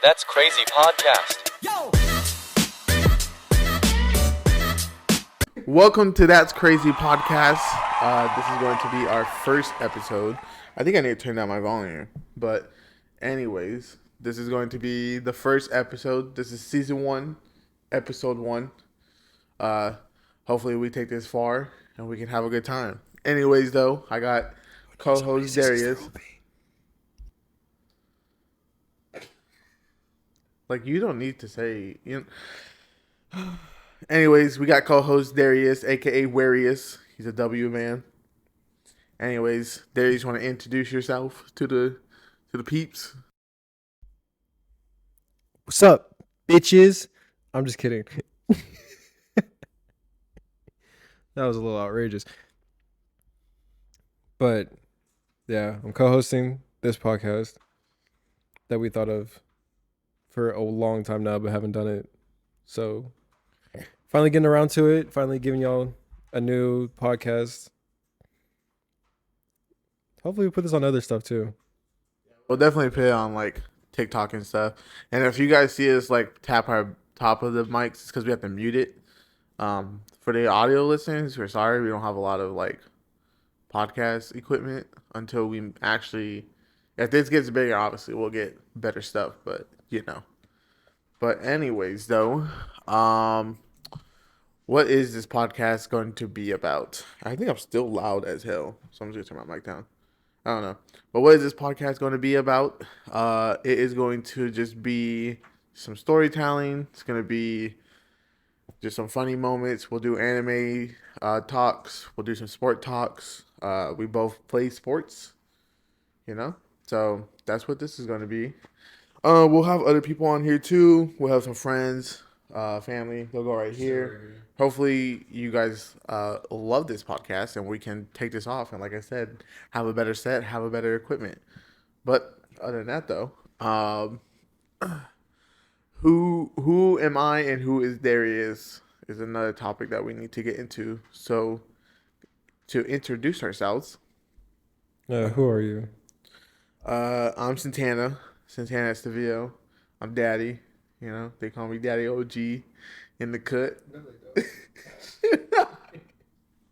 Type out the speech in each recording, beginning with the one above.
That's Crazy Podcast. Welcome to That's Crazy Podcast. This is going to be our first episode. I think I need to turn down my volume. But anyways, this is going to be the first episode. This is season 1, episode 1. Hopefully we take this far and we can have a good time. Anyways, though, I got co-host Darius. Like, you don't need to say, Anyways, we got co-host Darius, aka Warius. He's a W man. Anyways, Darius, want to introduce yourself to the peeps? What's up, bitches? I'm just kidding. That was a little outrageous. But yeah, I'm co-hosting this podcast that we thought of for a long time now, but haven't done it. So finally getting around to it. Finally giving y'all a new podcast. Hopefully we put this on other stuff too. We'll definitely put it on like TikTok and stuff. And if you guys see us like tap our top of the mics, it's because we have to mute it. For the audio listeners, we're sorry we don't have a lot of like podcast equipment until we actually. If this gets bigger, obviously we'll get better stuff. But But anyways, though, what is this podcast going to be about? I think I'm still loud as hell, so I'm just gonna turn my mic down. I don't know. But what is this podcast going to be about? It is going to just be some storytelling. It's going to be just some funny moments. We'll do anime talks. We'll do some sport talks. We both play sports, So that's what this is going to be. We'll have other people on here too. We'll have some friends, family. They'll go right here. Hopefully you guys love this podcast and we can take this off and, like I said, have a better set, have a better equipment. But other than that, though, who am I and who is Darius is another topic that we need to get into. So to introduce ourselves, Who are you? I'm Santana Estevillo. I'm Daddy. They call me Daddy OG in the cut.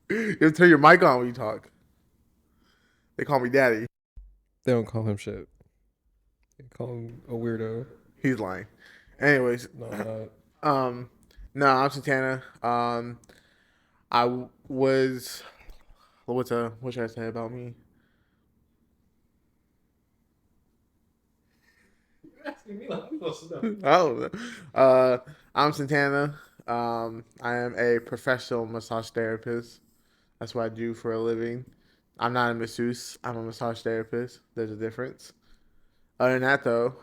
You have to turn your mic on when you talk. They call me Daddy. They don't call him shit. They call him a weirdo. He's lying. Anyways, No, no, I'm Santana. I was. What should I say about me? Oh, I'm Santana. I am a professional massage therapist. That's what I do for a living. I'm not a masseuse. I'm a massage therapist. There's a difference. Other than that, though,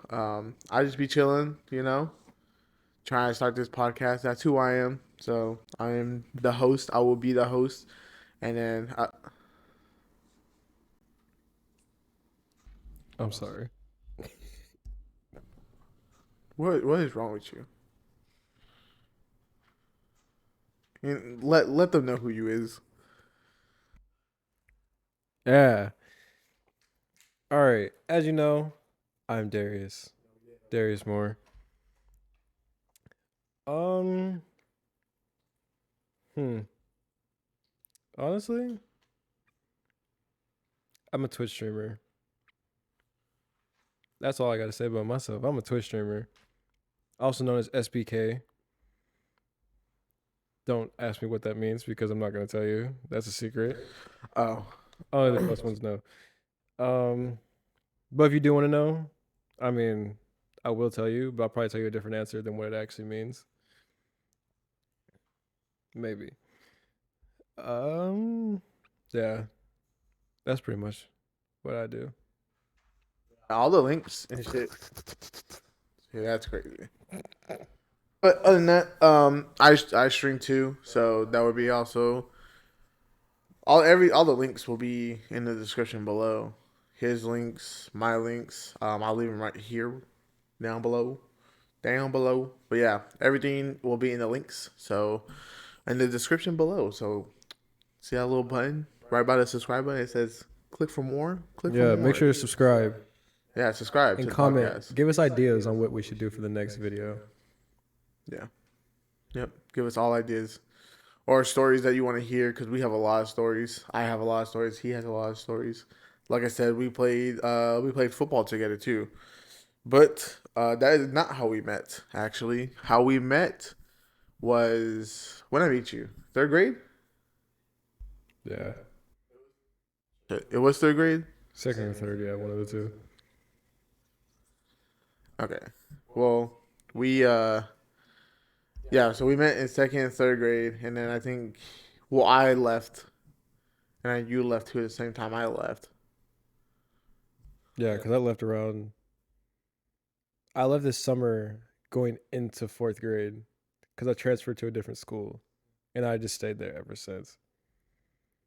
I just be chilling, trying to start this podcast. That's who I am. So I am the host. I will be the host. And then... I'm sorry. What is wrong with you? Let them know who you is. Yeah. All right. As you know, I'm Darius. Darius Moore. Honestly, I'm a Twitch streamer. That's all I got to say about myself. I'm a Twitch streamer, also known as SBK. Don't ask me what that means because I'm not going to tell you. That's a secret. Oh. Only the close ones know. But if you do want to know, I mean, I will tell you, but I'll probably tell you a different answer than what it actually means. Maybe. Yeah. That's pretty much what I do. All the links and shit. Yeah, that's crazy. But other than that, I stream too, so that would be also all the links will be in the description below. His links, my links. I'll leave them right here, down below. But yeah, everything will be in the links. So in the description below. So see that little button right by the subscribe button? It says click for more. Make sure to subscribe. Yeah, subscribe and to the comment. podcast. Give us ideas on what we should do for the next video. Yeah. Yep. Give us all ideas or stories that you want to hear because we have a lot of stories. I have a lot of stories. He has a lot of stories. Like I said, we played football together too. But that is not how we met. Actually, how we met was when I meet you. Third grade. Yeah, It was third grade. second or third. Yeah, one of the two. Okay. Well, we yeah. So we met in second and third grade, and then I think, well, I left, and then you left too at the same time I left. Yeah, because I left around. I left this summer going into fourth grade because I transferred to a different school, and I just stayed there ever since.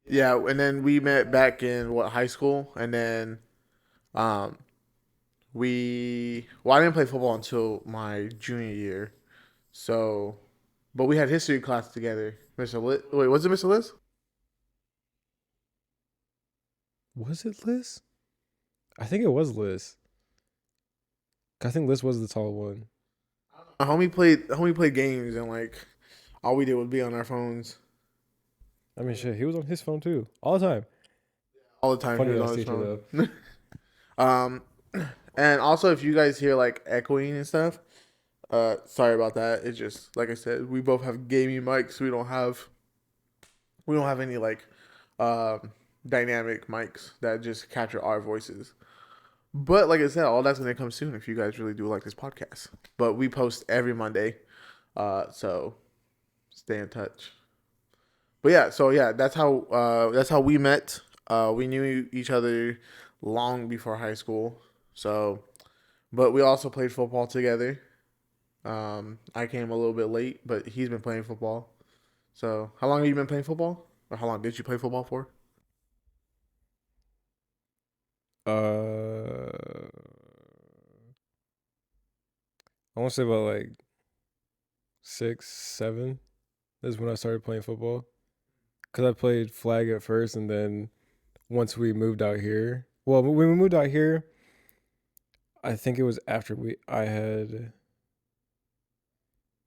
Yeah, and then we met back in what high school, and then um I didn't play football until my junior year. So, but we had history class together. Mr. Lit. Wait, was it Mr. Liz? Was it Liz? I think it was Liz. I think Liz was the tall one. Homie played games and like all we did was be on our phones I mean, shit, he was on his phone too, all the time. all the time. He Funny was ass on his teacher phone. though. um, and also if you guys hear like echoing and stuff, sorry about that. It's just like I said, we both have gaming mics. We don't have any like um dynamic mics that just capture our voices. But like I said, all that's gonna come soon if you guys really do like this podcast. But we post every Monday, so stay in touch. But yeah, so yeah, that's how we met. We knew each other long before high school. So, but we also played football together. I came a little bit late, but he's been playing football. So, how long have you been playing football? Or how long did you play football for? Uh, I want to say about like 6, 7 is when I started playing football. Cause I played flag at first, and then once we moved out here, well, when we moved out here, I think it was after I had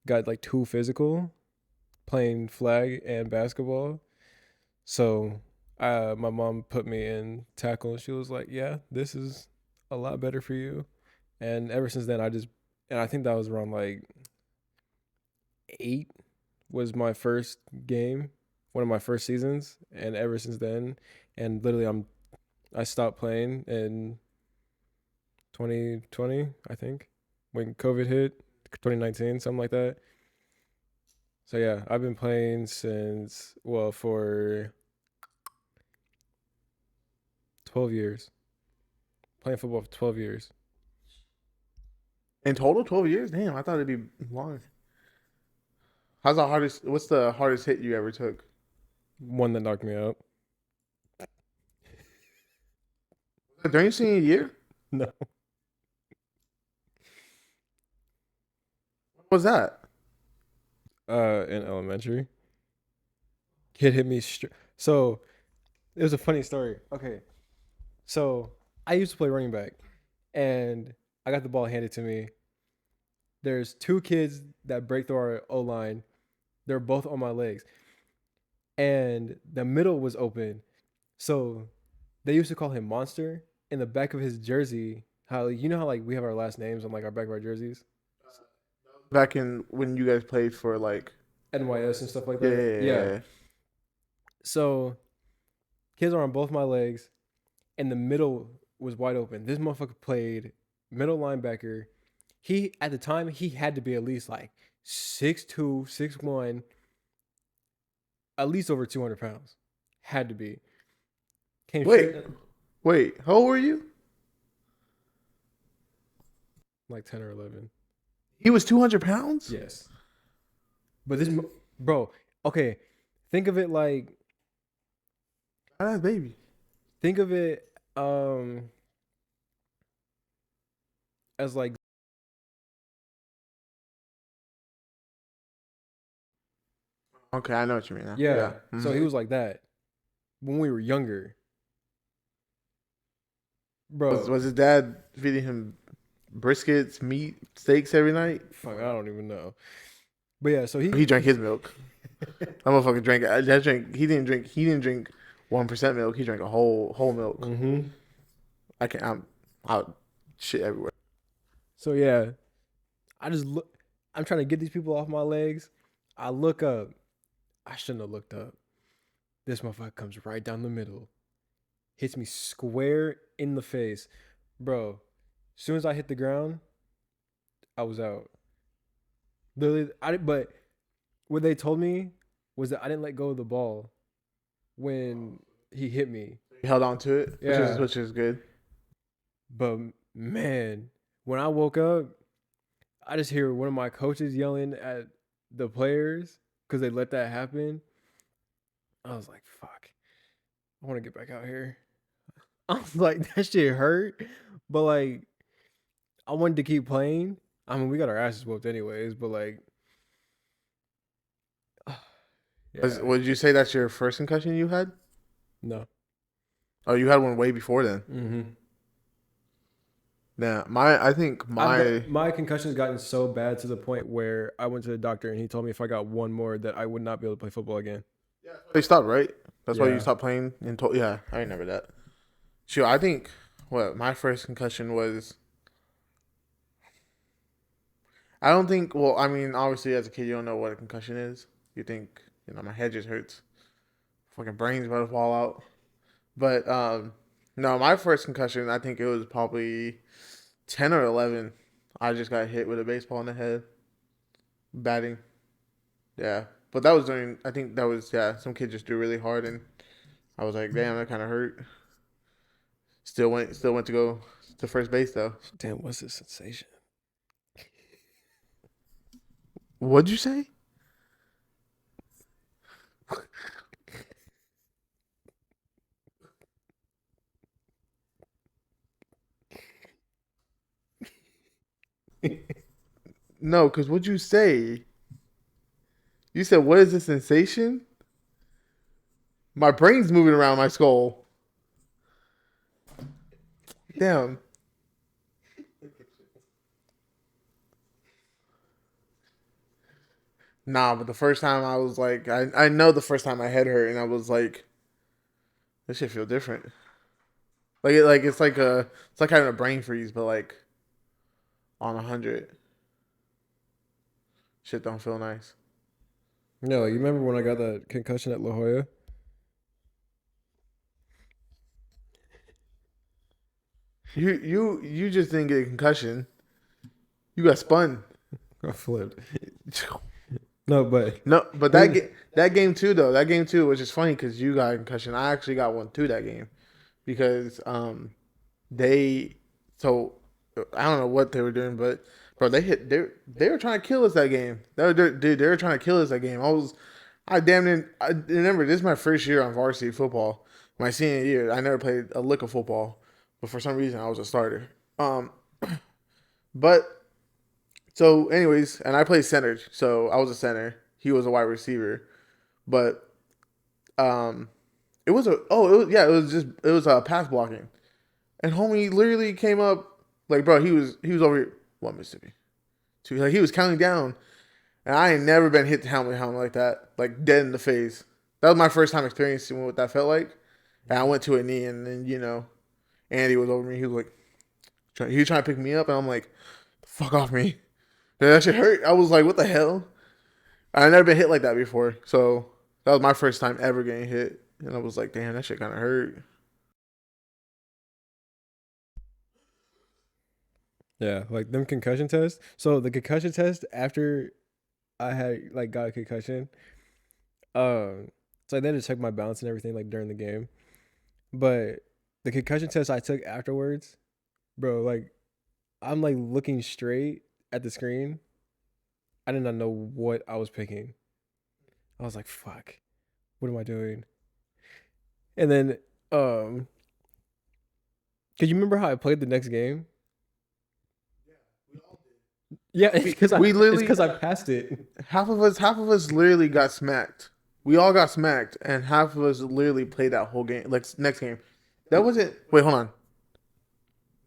got like too physical playing flag and basketball. So, my mom put me in tackle, and she was like, "Yeah, this is a lot better for you." And ever since then, and I think that was around like 8 was my first game, one of my first seasons, and ever since then, and literally I stopped playing in 2020, I think, when COVID hit, 2019, something like that. So yeah, I've been playing since, well, for 12 years. Playing football for 12 years. In total, 12 years. Damn, I thought it'd be long. How's the hardest? What's the hardest hit you ever took? One that knocked me out. During your senior year? No. What was that? In elementary. Kid hit me so it was a funny story. Okay. So I used to play running back, and I got the ball handed to me. There's two kids that break through our O line. They're both on my legs, and the middle was open. So they used to call him Monster. In the back of his jersey, how you know how like we have our last names on like our back of our jerseys, Back in when you guys played for like NYS and stuff like yeah, that. yeah, yeah, Yeah. yeah. So kids are on both my legs, and the middle was wide open. This motherfucker played middle linebacker. He at the time he had to be at least like 6'2", 6'1", at least over 200 pounds. Had to be. Came Wait, straight wait. How old were you? like 10 or 11. He was 200 pounds. Yes. But bro, okay, think of it like That's baby. think of it as like Okay, I know what you mean now. yeah. Yeah. So he Mhm. was like that when we were younger. bro. Was his dad feeding him briskets, meat, steaks every night? Fuck, I don't even know. But yeah, so He drank his milk. That motherfucker drank. That drink. He didn't drink. He didn't drink 1% milk. He drank a whole milk. Mm-hmm. I can't. I'm out. Shit everywhere. So yeah, I just look. I'm trying to get these people off my legs. I look up. I shouldn't have looked up. This motherfucker comes right down the middle, hits me square in the face, bro. As soon as I hit the ground, I was out. Literally, but what they told me was that I didn't let go of the ball when he hit me. He held on to it, Yeah. which is good. But man, when I woke up, I just hear one of my coaches yelling at the players because they let that happen. I was like, fuck, I want to get back out here. I was like, that shit hurt, but like, I wanted to keep playing. I mean, we got our asses whooped anyways, but like, yeah, Would you say that's your first concussion you had? no. Oh, you had one way before then. Mm-hmm. Yeah, I think my concussion's gotten so bad to the point where I went to the doctor and he told me if I got one more that I would not be able to play football again. they stopped, right? That's why Yeah. you stopped playing. Yeah, I remember that. Sure, I think what my first concussion was. I don't think. Well, I mean, obviously, as a kid, you don't know what a concussion is. You think, my head just hurts. Fucking brain's about to fall out. But no, my first concussion, I think it was probably 10 or 11. I just got hit with a baseball in the head, batting. Yeah, but that was during. I think that was some kid just threw really hard, and I was like, damn, that kind of hurt. Still went to go to first base though. Damn, what's the sensation? What'd you say? No, because what'd you say? You said, what is the sensation? My brain's moving around my skull. Damn. Nah, but the first time I was like, I know the first time my head hurt, and I was like, this shit feel different. It's like having a brain freeze, but like on 100. Shit don't feel nice. No, you remember when I got that concussion at La Jolla? You just didn't get a concussion. You got spun. I flipped. No, but But that game too though. That game too, which is funny because you got a concussion. I actually got one too that game because they so I don't know what they were doing, but bro, they were trying to kill us that game. They were trying to kill us that game. I damn near I remember this is my first year on varsity football. My senior year, I never played a lick of football, but for some reason I was a starter. But so anyways, and I played center, so I was a center. He was a wide receiver, but it was it was pass blocking. And homie literally came up like, bro, he was over here, one Mississippi, two, like he was counting down, and I ain't never been hit the helmet like that, like dead in the face. That was my first time experiencing what that felt like, and I went to a knee, and then Andy was over me. He was like, he was trying to pick me up, and I'm like, fuck off me. And that shit hurt. I was like, what the hell? I never been hit like that before, so that was my first time ever getting hit, and I was like, damn, that shit kind of hurt. yeah, like them concussion tests. So the concussion test after I had like got a concussion, so they had to check my balance and everything like during the game. But the concussion test I took afterwards, bro, like I'm like looking straight at the screen. I did not know what I was picking. I was like, fuck, what am I doing? And then, could you remember how I played the next game? Yeah, it's because We literally I passed it. half of us literally got smacked. We all got smacked, and half of us literally played that whole game. Like next game, that wasn't. Wait, hold on.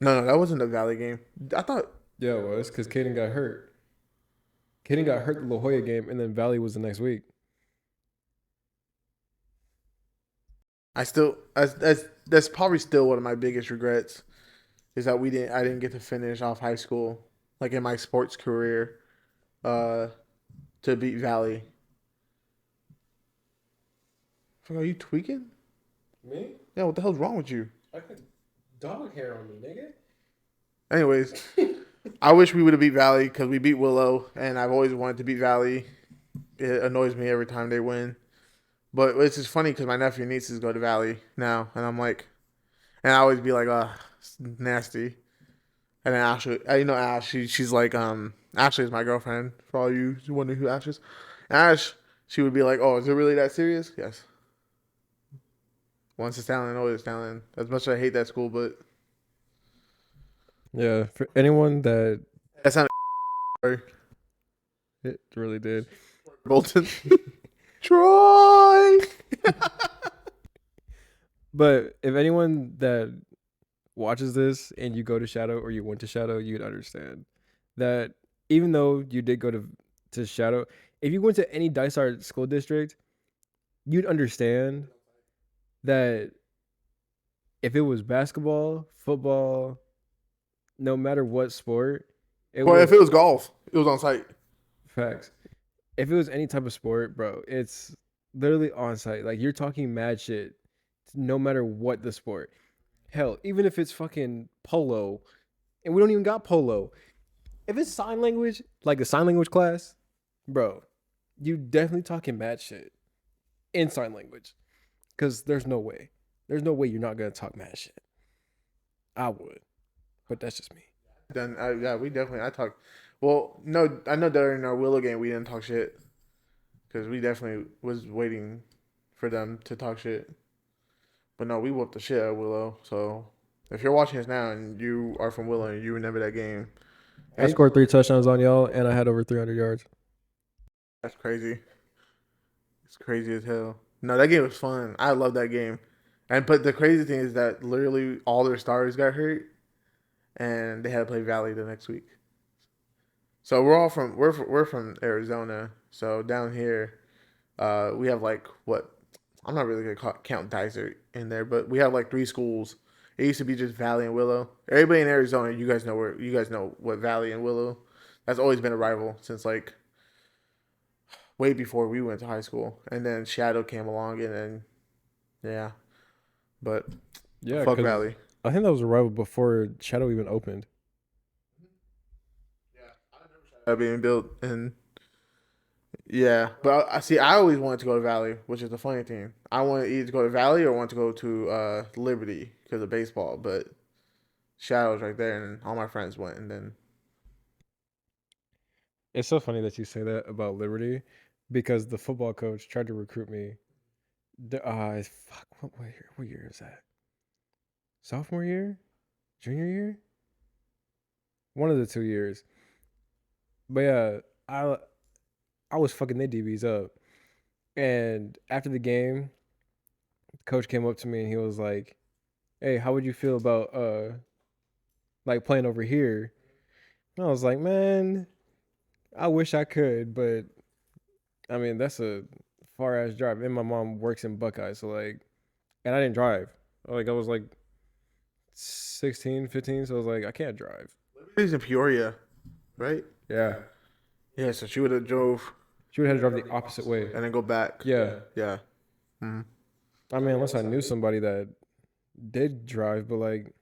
No, that wasn't the Valley game. I thought. Yeah, it was because Caden got hurt. Caden got hurt the La Jolla game, and then Valley was the next week. I still that's probably still one of my biggest regrets is that I didn't get to finish off high school like in my sports career uh to beat Valley. Fuck, are you tweaking? Me? Yeah, what the hell's wrong with you? I got dog hair on me, nigga. Anyways, I wish we would have beat Valley because we beat Willow, and I've always wanted to beat Valley. It annoys me every time they win, but it's just funny because my nephew and nieces go to Valley now, and I'm like, and I always be like, it's nasty. And then Ashley, Ash, she's like, Ashley is my girlfriend. For all you wondering who Ash is, Ash, she would be like, oh, is it really that serious? Yes. Once it's talent, always it's talent. As much as I hate that school, but Yeah, for anyone that that's not sorry. it really did. Bolton. Troy. But if anyone that watches this and you go to Shadow or you went to Shadow, you'd understand that even though you did go to Shadow, if you went to any Dysart school district, you'd understand that if it was basketball, football, no matter what sport, it Well, was if it was golf, it was on site. facts. If it was any type of sport, bro, it's literally on site. Like you're talking mad shit, no matter what the sport. Hell, even if it's fucking polo, and we don't even got polo. If it's sign language, like a sign language class, bro, you definitely talking mad shit in sign language. Cause there's no way you're not gonna talk mad shit. I would, but that's just me. Then yeah, we definitely I talk. Well, no, I know during our Willow game we didn't talk shit because we definitely was waiting for them to talk shit. But no, we whooped the shit out of Willow. So if you're watching us now and you are from Willow and you remember that game, I hey, scored 3 touchdowns on y'all, and I had over 300 yards. that's crazy. It's crazy as hell. No, that game was fun. I love that game. And but the crazy thing is that literally all their stars got hurt, and they had to play Valley the next week. So we're from Arizona. So down here, we have like what I'm not really gonna count Dysart in there, but we have like three schools. It used to be just Valley and Willow. Everybody in Arizona, you guys know what Valley and Willow. That's always been a rival since like way before we went to high school. And then Shadow came along, and then yeah, but Yeah, fuck because Valley. I think that was a rival before Shadow even opened. Being built and yeah, but I see. I always wanted to go to Valley, which is the funny thing. I wanted either to go to Valley or want to go to Liberty because of baseball. But Shadow's right there, and all my friends went, and then It's so funny that you say that about Liberty, because the football coach tried to recruit me. Fuck, what year is that? Sophomore year, junior year, one of the 2 years. But yeah, I was fucking their DBs up, and after the game, the coach came up to me and he was like, "Hey, how would you feel about like playing over here?" And I was like, "Man, I wish I could, but I mean that's a far ass drive." And my mom works in Buckeye, so like, and I didn't drive. Like I was like 16, 15, so I was like, I can't drive. Liberty's in Peoria, right? Yeah, Yeah, so she would have drove she would have had to drive the opposite way. and then go back. Yeah, Yeah. Mm-hmm. I mean, unless I knew somebody that did drive, but like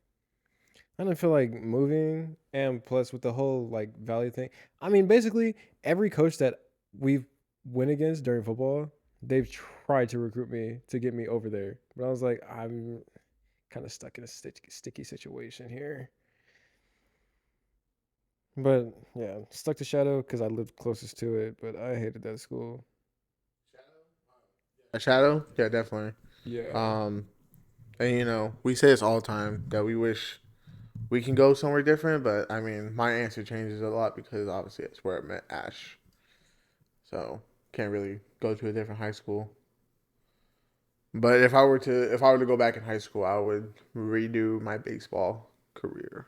I didn't feel like moving, and plus with the whole like Valley thing. I mean, basically every coach that we've went against during football, they've tried to recruit me to get me over there, but I was like, I'm kind of stuck in a sticky situation here. But yeah, stuck to Shadow because I lived closest to it, but I hated that school. A Shadow, yeah, definitely. Yeah. Um, and we say this all the time that we wish we can go somewhere different, but I mean, my answer changes a lot because obviously it's where I met Ash. So can't really go to a different high school. But if I were to go back in high school, I would redo my baseball career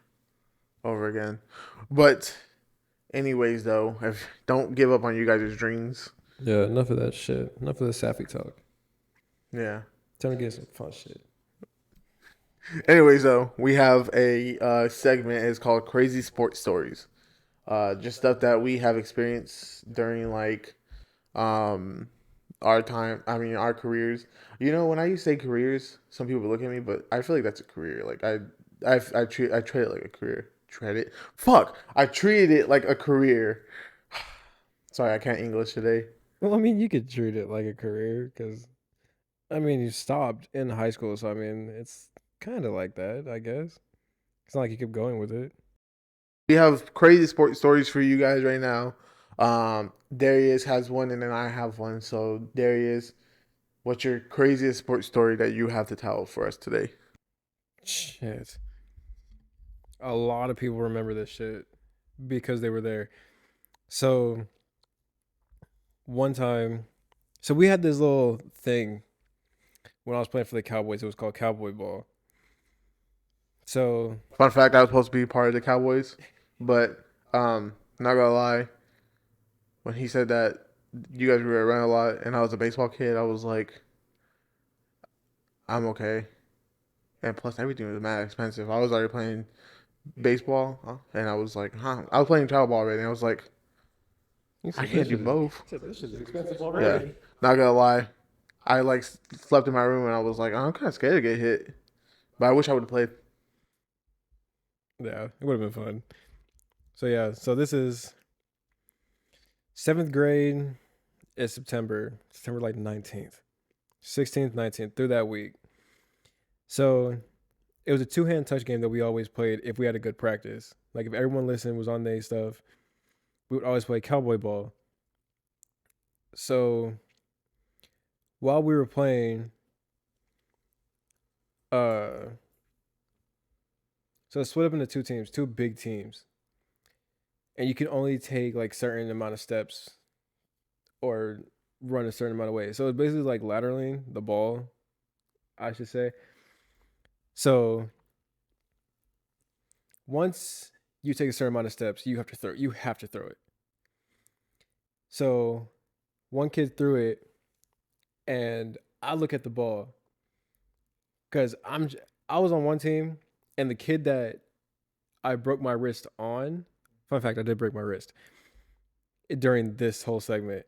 over again. But anyways, though, don't give up on you guys' dreams. Yeah, enough of that shit. Enough of the sappy talk. Yeah. Time to get some fun shit. Anyways, though, we have a segment. It's called Crazy Sports Stories. Just stuff that we have experienced during like um our time. I mean, our careers. You know, when I say careers, some people look at me, but I feel like that's a career. Like I treat it like a career. Treat it. Fuck. I treated it like a career. Sorry, I can't English today. Well, I mean, you could treat it like a career because, I mean, you stopped in high school. So, I mean, it's kind of like that, I guess. It's not like you kept going with it. We have crazy sports stories for you guys right now. Darius has one, and then I have one. So, Darius, what's your craziest sports story that you have to tell for us today? Shit. A lot of people remember this shit because they were there. So, one time, so we had this little thing when I was playing for the Cowboys. It was called Cowboy Ball. So, Fun fact: I was supposed to be part of the Cowboys, but not gonna lie, when he said that you guys were around a lot, and I was a baseball kid, I was like, I'm okay. And plus, everything was mad expensive. I was already playing baseball, and I was like, huh? I was playing travel ball already, and I was like, I can't do both. this shit is expensive Yeah, already. not gonna lie, I like slept in my room, and I was like, I'm kind of scared to get hit, but I wish I would have played. Yeah, it would have been fun. So, yeah, so this is seventh grade. It's September like 19th, 16th, 19th, through that week. So, it was a two-hand touch game that we always played if we had a good practice. Like if everyone listened was on their stuff, we would always play cowboy ball. So while we were playing, uh, so it's split up into two teams, two big teams, and you can only take like certain amount of steps or run a certain amount of way. So it's basically like lateraling the ball, I should say. So once you take a certain amount of steps, you have to throw. You have to throw it. So one kid threw it, and I look at the ball because I was on one team, and the kid that I broke my wrist on. Fun fact: I did break my wrist during this whole segment.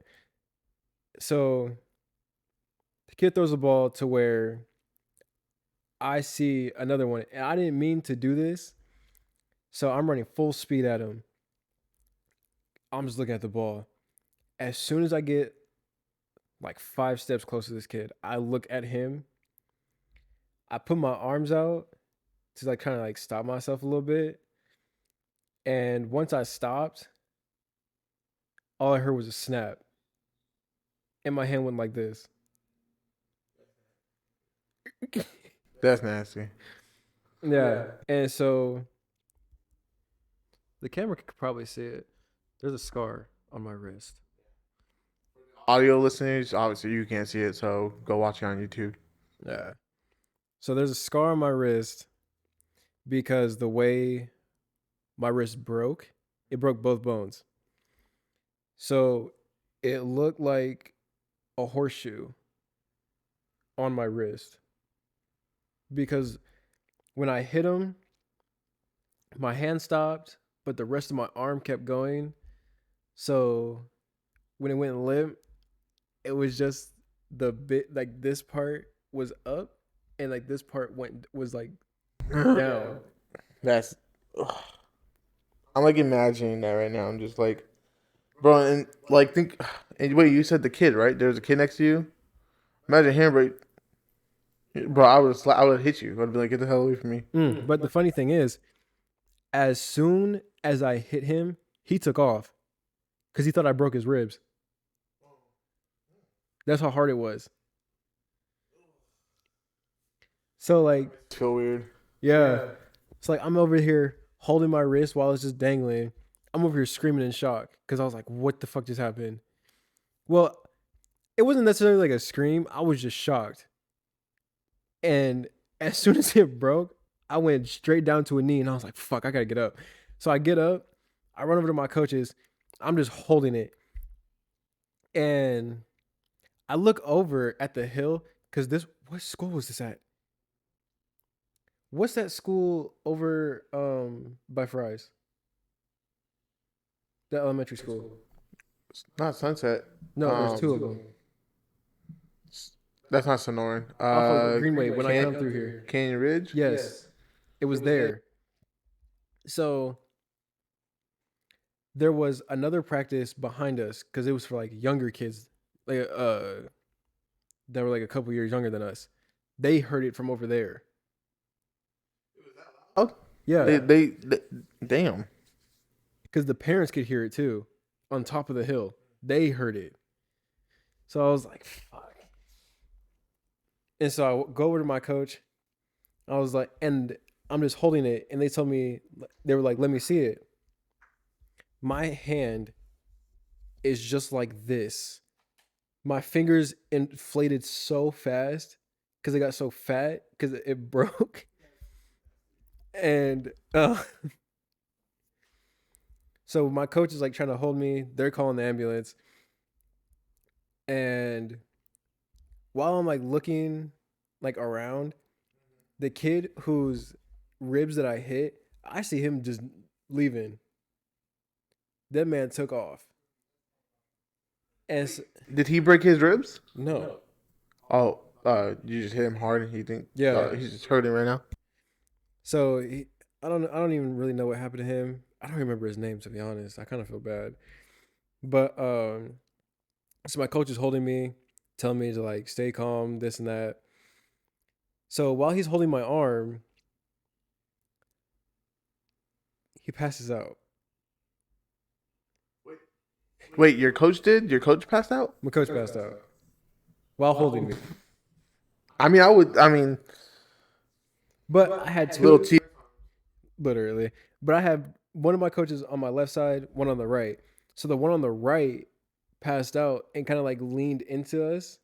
So the kid throws the ball to where I see another one, and I didn't mean to do this, so I'm running full speed at him. I'm just looking at the ball. As soon as I get like 5 steps close to this kid, I look at him. I put my arms out to like kind of like stop myself a little bit. And once I stopped, all I heard was a snap. And my hand went like this. That's nasty. Yeah. And so the camera could probably see it. There's a scar on my wrist. Audio listeners, obviously you can't see it, so go watch it on YouTube. Yeah. So there's a scar on my wrist because the way my wrist broke, it broke both bones. So it looked like a horseshoe on my wrist because when I hit him, my hand stopped, but the rest of my arm kept going. So when it went limp, it was just the bit like this part was up and like this part was like down. That's. Ugh. I'm like imagining that right now. I'm just like, bro, and like think. And wait, you said the kid, right? There's a kid next to you. Imagine him, bro. I would hit you. I'd be like, get the hell away from me. But the funny thing is, as soon as I hit him, he took off because he thought I broke his ribs. That's how hard it was. So like, I feel weird. yeah. It's like I'm over here holding my wrist while it's just dangling. I'm over here screaming in shock because I was like, what the fuck just happened? Well, it wasn't necessarily like a scream. I was just shocked. And as soon as it broke, I went straight down to a knee, and I was like, fuck, I gotta get up. So I get up, I run over to my coaches. I'm just holding it. And I look over at the hill because what school was this at? What's that school over by Fry's? The elementary school. It's not Sunset. No, there's two of them. That's not Sonoran. Off of Greenway when I come through here. Canyon Ridge? Yes. It was there. So there was another practice behind us because it was for like younger kids, like that were like a couple years younger than us. They heard it from over there. Oh, yeah. They damn. Because the parents could hear it too, on top of the hill. They heard it. So I was like, fuck. And so I go over to my coach. I was like, and I'm just holding it. And they told me, they were like, let me see it. My hand is just like this. My fingers inflated so fast because it got so fat because it broke. And so my coach is like trying to hold me. They're calling the ambulance. And while I'm like looking like around, the kid whose ribs that I hit, I see him just leaving. That man took off. And did he break his ribs? No. Oh, you just hit him hard, and he think he's just hurting right now. So I don't even really know what happened to him. I don't remember his name, to be honest. I kind of feel bad. But so my coach is holding me, telling me to like stay calm, this and that. So while he's holding my arm, he passes out. Wait, your coach did? Your coach passed out? My coach passed out while holding me. I mean, but I had two. Literally. But I had one of my coaches on my left side, one on the right. So the one on the right passed out and kind of like leaned into us.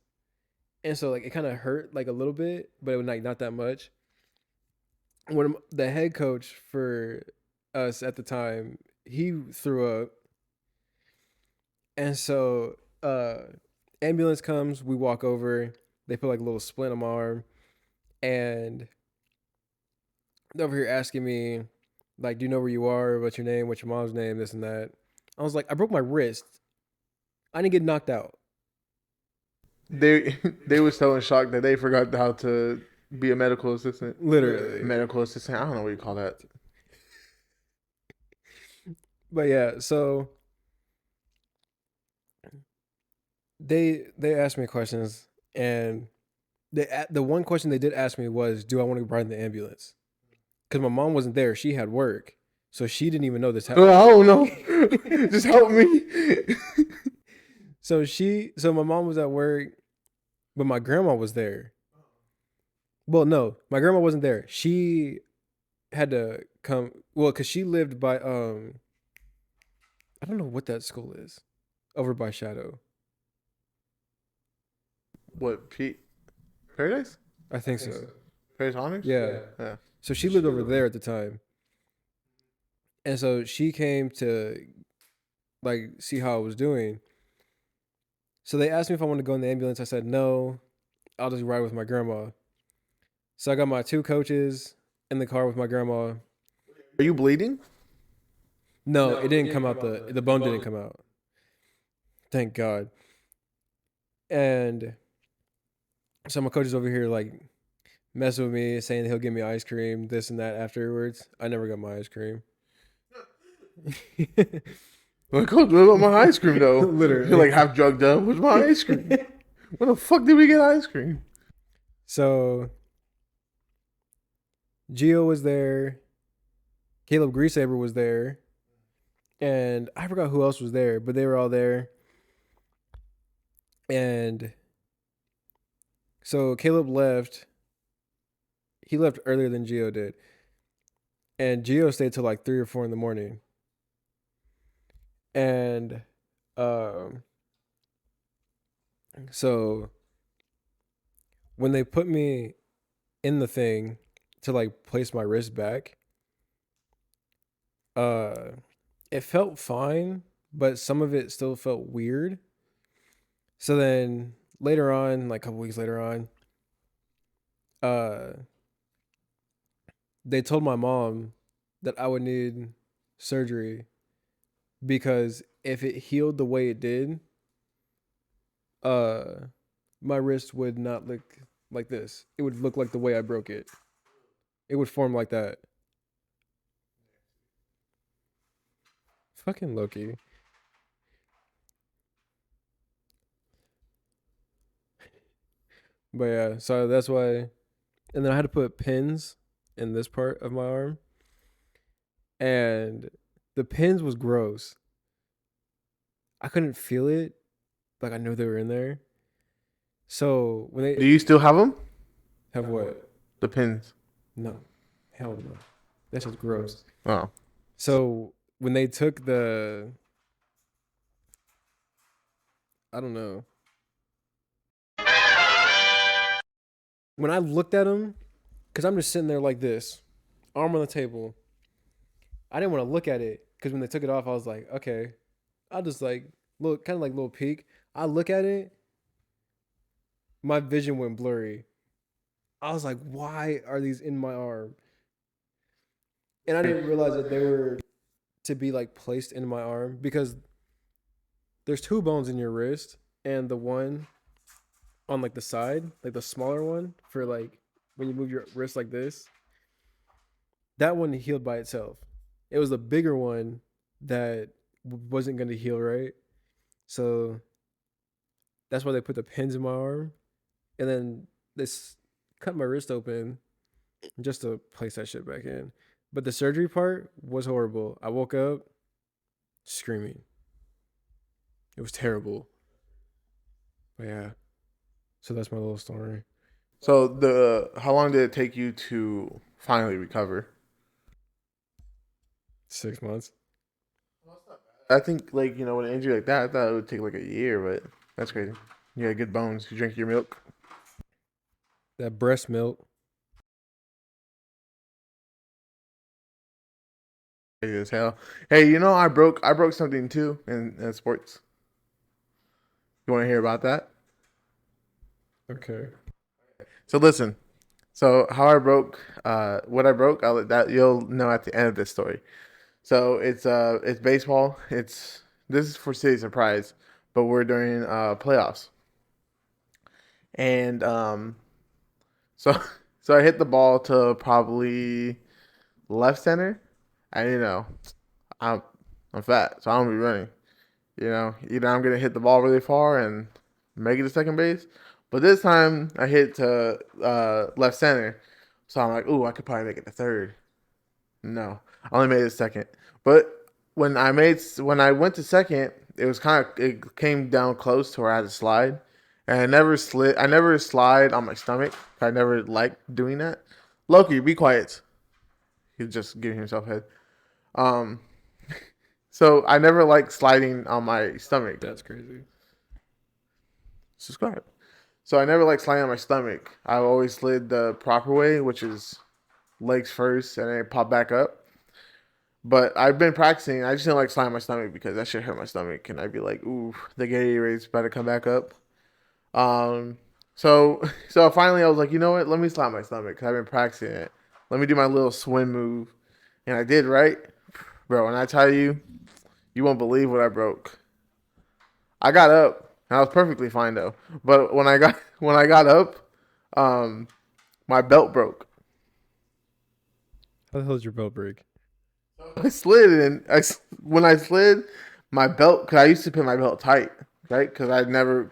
And so like it kind of hurt like a little bit, but it was like not that much. When the head coach for us at the time, he threw up. And so ambulance comes, we walk over, they put like a little splint on my arm, and they're over here asking me, like, do you know where you are? What's your name? What's your mom's name? This and that. I was like, I broke my wrist. I didn't get knocked out. They were so in shock that they forgot how to be a medical assistant. Literally. Medical assistant. I don't know what you call that. But yeah, so they asked me questions, and the one question they did ask me was, do I want to ride in the ambulance? Because my mom wasn't there. She had work. So she didn't even know this happened. Oh, no. Just help me. So my mom was at work, but my grandma was there. Well, no, my grandma wasn't there. She had to come, well, because she lived by, I don't know what that school is, over by Shadow. What, Paradise? I think so. Paradise Honors? Yeah. So she lived over there at the time. And so she came to like see how I was doing. So they asked me if I wanted to go in the ambulance. I said, no, I'll just ride with my grandma. So I got my two coaches in the car with my grandma. Are you bleeding? No, it didn't come out. The bone didn't come out. Thank God. And so my coach is over here like messing with me, saying he'll give me ice cream, this and that afterwards. I never got my ice cream. Well, coach, what about my ice cream though? Literally. You're like half drugged up. Where's my ice cream? Where the fuck did we get ice cream? So Gio was there. Caleb Greasaber was there. And I forgot who else was there, but they were all there. And so Caleb left. He left earlier than Gio did. And Gio stayed till like 3 or 4 in the morning. And so when they put me in the thing, to like place my wrist back, uh, it felt fine, but some of it still felt weird. So then later on, like a couple weeks later on, uh, they told my mom that I would need surgery because if it healed the way it did, uh, my wrist would not look like this. It would look like the way I broke it. It would form like that. Fucking Loki. But yeah, so that's why. And then I had to put pins in this part of my arm, and the pins was gross. I couldn't feel it, like I knew they were in there. So when Do they you still have them? have what? The pins. No, hell no. That's just gross. Oh. So when they took the, I don't know. When I looked at them, because I'm just sitting there like this, arm on the table. I didn't want to look at it because when they took it off, I was like, okay, I'll just like look, kind of like little peek. I look at it, my vision went blurry. I was like, why are these in my arm? And I didn't realize that they were to be like placed in my arm because there's two bones in your wrist, and the one on like the side, like the smaller one for like when you move your wrist like this, that one healed by itself. It was the bigger one that wasn't going to heal right. So that's why they put the pins in my arm, and then this cut my wrist open just to place that shit back in. But the surgery part was horrible. I woke up screaming. It was terrible. But yeah, so that's my little story. So how long did it take you to finally recover? 6 months. I think like with an injury like that, I thought it would take like a year, but that's crazy. You had good bones. You drink your milk. That breast milk. Crazy as hell. Hey, I broke something too in sports. You want to hear about that? Okay. So listen. So how I broke, what I broke, that you'll know at the end of this story. So it's baseball. This is for City Surprise, but we're during playoffs, and so so I hit the ball to probably left center, and I'm I'm fat, so I don't be running. Either I'm gonna hit the ball really far and make it to second base, but this time I hit to left center, so I'm like, ooh, I could probably make it to third. No, I only made it second. But when I went to second, it came down close to where I had to slide, and I never slid. I never slide on my stomach. I never liked doing that. Loki, be quiet. He's just giving himself head. Um, so I never liked sliding on my stomach. That's crazy. Subscribe. So I never liked sliding on my stomach. I always slid the proper way, which is legs first and then pop back up. But I've been practicing. I just didn't like sliding my stomach because that shit hurt my stomach, and I'd be like, "Ooh, the Gatorade's about to come back up." Um, so so finally I was like, you know what? Let me slide my stomach because I've been practicing it. Let me do my little swim move, and I did right, bro. When I tell you, you won't believe what I broke. I got up, and I was perfectly fine though. But when I got up, um, my belt broke. How the hell did your belt break? I slid and when I slid, my belt, because I used to pin my belt tight, right? Because I never,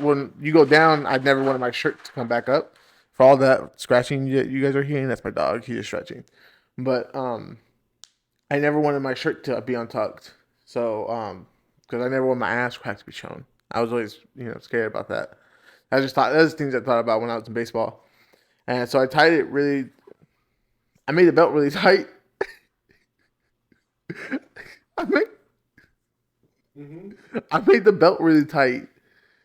when you go down, I never wanted my shirt to come back up. For all that scratching you guys are hearing, that's my dog. He's just stretching. But I never wanted my shirt to be untucked. So because I never want my ass crack to be shown. I was always scared about that. I just thought those things I thought about when I was in baseball, and so I tied it really. I made the belt really tight. I made I made the belt really tight,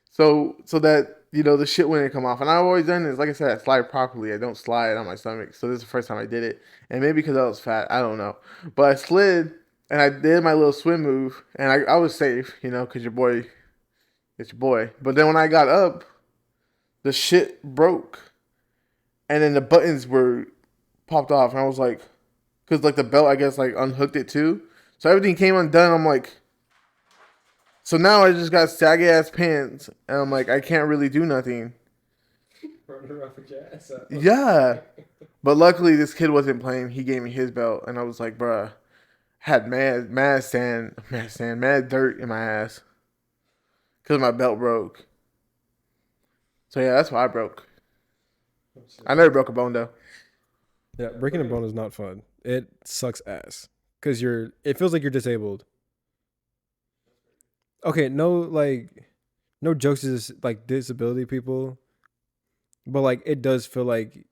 so that the shit wouldn't come off. And I've always done this. Like I said, I slide properly. I don't slide on my stomach. So this is the first time I did it. And maybe because I was fat, I don't know. But I slid and I did my little swim move, and I was safe, because it's your boy. But then when I got up, the shit broke, and then the buttons were popped off, and I was like, because like the belt, I guess, like unhooked it too. So everything came undone. I'm like, so now I just got saggy ass pants, and I'm like, I can't really do nothing. Yeah, but luckily this kid wasn't playing. He gave me his belt, and I was like, bruh, had mad dirt in my ass because my belt broke. So yeah, that's why I broke. I never broke a bone though. Yeah, breaking a bone is not fun. It sucks ass because it feels like you're disabled. Okay, no jokes to this, like disability people, but like it does feel like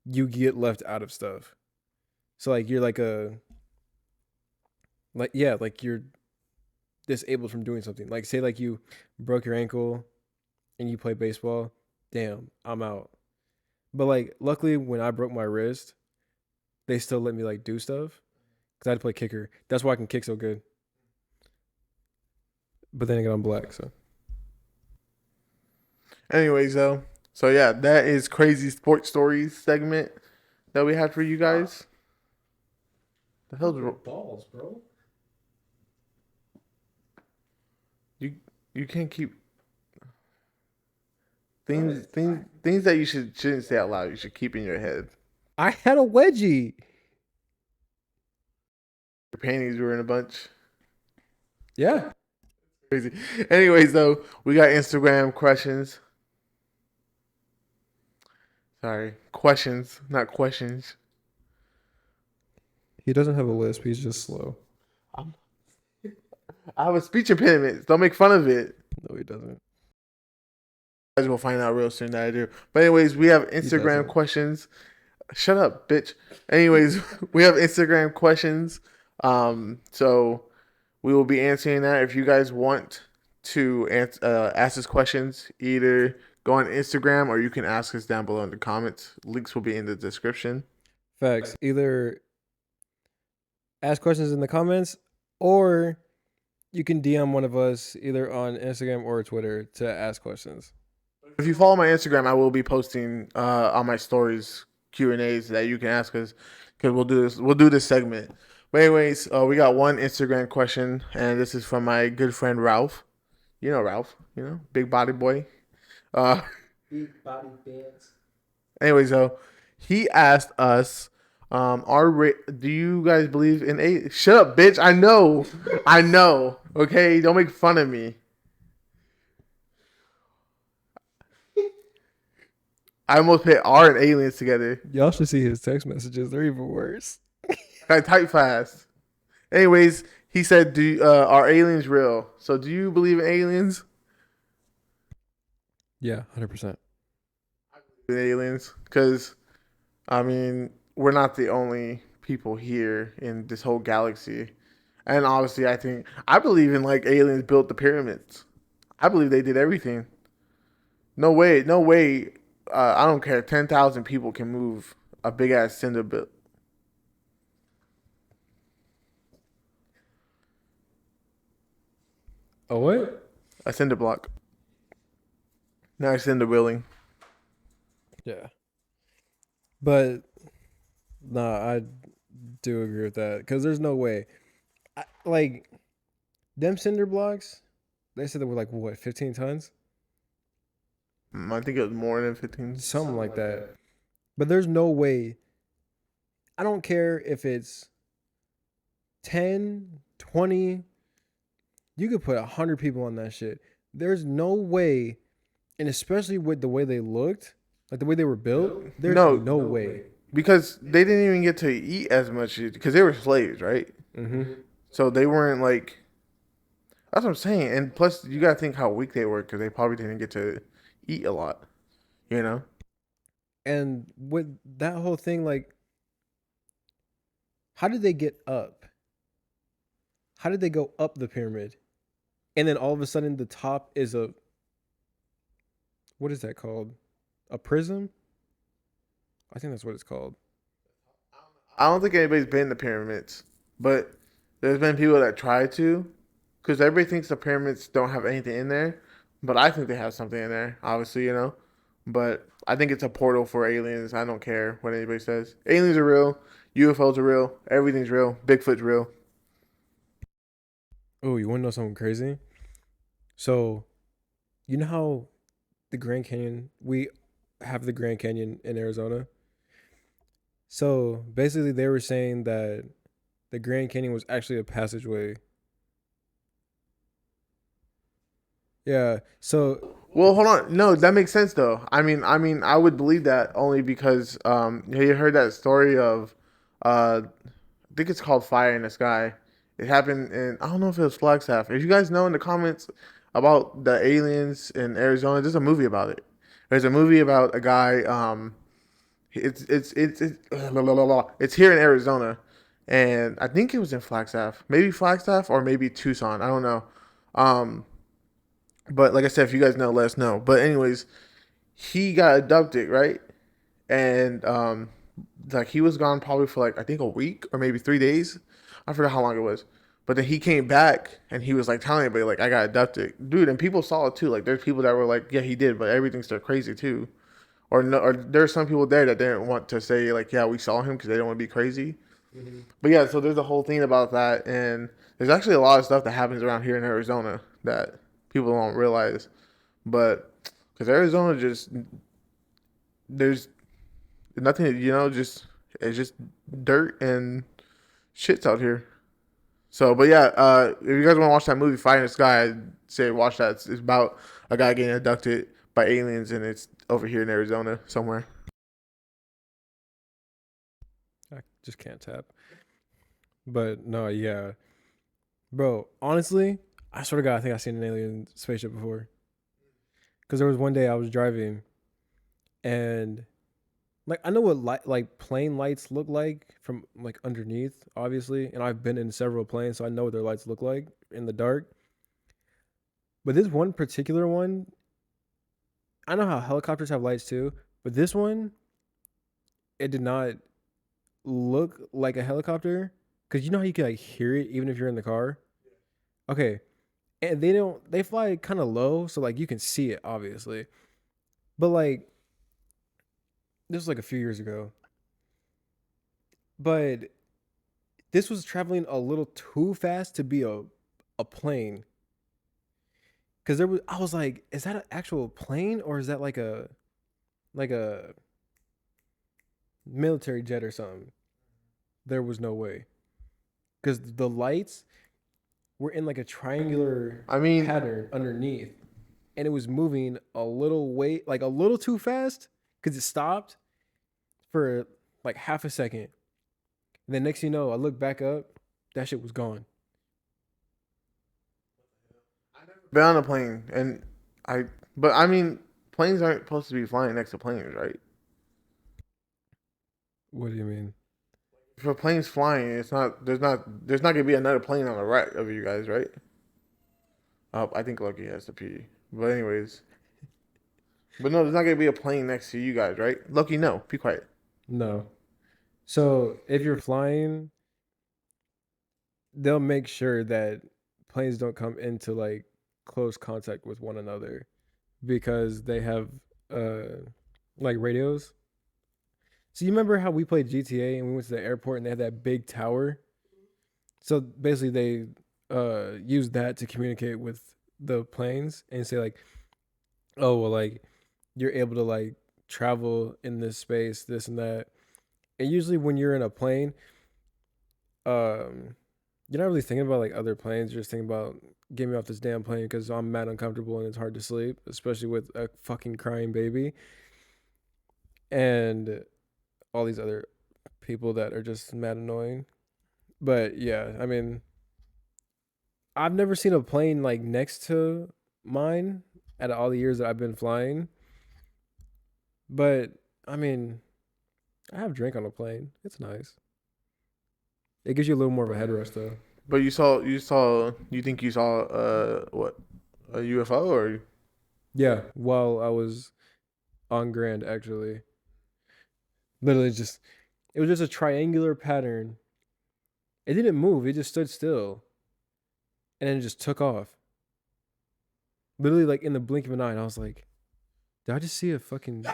you get left out of stuff. So like you're like you're disabled from doing something. Like say like you broke your ankle and you play baseball, damn, I'm out. But like luckily when I broke my wrist, they still let me like do stuff because I had to play kicker. That's why I can kick so good. But then again, I'm black, so Anyways, though, so yeah, that is crazy sports stories segment that we had for you guys. The hell's balls, bro. you can't keep things that you shouldn't say out loud. You should keep in your head. I had a wedgie. Your panties were in a bunch. Yeah. Crazy. Anyways, though, we got Instagram questions. Sorry, questions, not questions. He doesn't have a lisp. He's just slow. I have a speech impediment. Don't make fun of it. No, he doesn't. You guys will find out real soon that I do. But anyways, we have Instagram doesn't. questions. Shut up, bitch. Anyways, we have Instagram questions. So we will be answering that. If you guys want to ask us questions, either go on Instagram or you can ask us down below in the comments. Links will be in the description. Facts. Either ask questions in the comments or you can DM one of us either on Instagram or Twitter to ask questions. If you follow my Instagram, I will be posting on my stories Q&As that you can ask us because we'll do this segment. But anyways, we got one Instagram question, and this is from my good friend Ralph. You know Ralph, big body boy. Big body bands. Anyways, though, he asked us, do you guys believe in aliens? Shut up, bitch. I know. Okay, don't make fun of me. I almost put R and aliens together. Y'all should see his text messages. They're even worse. I type fast. Anyways, he said, are aliens real? So do you believe in aliens? Yeah, 100%. In aliens? Because, I mean, we're not the only people here in this whole galaxy. And obviously, I believe in, like, aliens built the pyramids. I believe they did everything. No way. I don't care. 10,000 people can move a big ass cinder block. Oh, what? A cinder block. Not a cinder building. Yeah. But, nah, I do agree with that. Because there's no way. Like, them cinder blocks, they said they were like, what, 15 tons? I think it was more than 15. Something like that. But there's no way. I don't care if it's 10, 20. You could put 100 people on that shit. There's no way, and especially with the way they looked, like the way they were built, there's no way. Because they didn't even get to eat as much because they were slaves, right? Mm-hmm. So they weren't like. That's what I'm saying. And plus, you gotta think how weak they were because they probably didn't get to eat a lot, And with that whole thing, like, how did they get up? How did they go up the pyramid? And then all of a sudden, the top is a What is that called? A prism? I think that's what it's called. I don't think anybody's been in the pyramids, but there's been people that try to, because everybody thinks the pyramids don't have anything in there, but I think they have something in there. Obviously, you know, but I think it's a portal for aliens. I don't care what anybody says. Aliens are real. UFOs are real. Everything's real. Bigfoot's real. Oh, you want to know something crazy? So, you know how the Grand Canyon, we have the Grand Canyon in Arizona? So, basically, they were saying that the Grand Canyon was actually a passageway. Yeah. So, Well, hold on. No, that makes sense though. I would believe that only because you heard that story of I think it's called Fire in the Sky. It happened in I don't know if it was Flagstaff. If you guys know in the comments about the aliens in Arizona, there's a movie about it. There's a movie about a guy. It's here in Arizona, and I think it was in Flagstaff, maybe Flagstaff or maybe Tucson. I don't know. Um, but like I said, if you guys know, let us know. But anyways, he got abducted, right? And like he was gone probably for like I think a week or maybe 3 days. I forgot how long it was. But then he came back and he was like telling everybody like I got abducted, dude. And people saw it too. Like there's people that were like, yeah, he did, but everything's still crazy too. Or no, or there's some people there that didn't want to say like, yeah, we saw him because they don't want to be crazy. mhm. But yeah, so there's a whole thing about that, and there's actually a lot of stuff that happens around here in Arizona that people don't realize. But because Arizona just there's nothing, just it's just dirt and shits out here. So, but yeah, if you guys want to watch that movie, Fire in the Sky, I'd say watch that. It's about a guy getting abducted by aliens, and it's over here in Arizona somewhere. I just can't tap. But no, yeah. Bro, honestly, I swear to God, I think I've seen an alien spaceship before. Because there was one day I was driving and like I know what like plane lights look like from like underneath, obviously, and I've been in several planes, so I know what their lights look like in the dark. But this one particular one, I know how helicopters have lights too, but this one, it did not look like a helicopter because you know how you can like hear it even if you're in the car. Okay, and they fly kind of low, so like you can see it obviously, but like this was like a few years ago, but this was traveling a little too fast to be a plane. Cause there was, I was like, is that an actual plane or is that like a military jet or something? There was no way. Cause the lights were in like a triangular I mean, pattern underneath, and it was moving a little way, like a little too fast. Cause it stopped for like half a second. And then next thing you know, I look back up, that shit was gone. been on a plane, and I, but I mean, planes aren't supposed to be flying next to planes, right? What do you mean? If a plane's flying, there's not gonna be another plane on the right of you guys, right? I think Lucky has to pee. But anyways, but no, there's not gonna be a plane next to you guys, right? Lucky, no, be quiet. No. So if you're flying, they'll make sure that planes don't come into like close contact with one another because they have uh like radios. So you remember how we played GTA and we went to the airport and they had that big tower? So basically they use that to communicate with the planes and say like, "Oh, well like you're able to like travel in this space, this and that." And usually when you're in a plane, um you're not really thinking about like other planes. You're just thinking about get me off this damn plane because I'm mad uncomfortable and it's hard to sleep, especially with a fucking crying baby and all these other people that are just mad annoying. But yeah, I mean, I've never seen a plane like next to mine out of all the years that I've been flying. But I mean, I have drank on a plane. It's nice. It gives you a little more of a headrest though. But you think you saw what, a UFO or? Yeah, while I was on Grand, actually, literally just it was just a triangular pattern. It didn't move. It just stood still, and then it just took off. Literally, like in the blink of an eye. And I was like, "Did I just see a fucking?"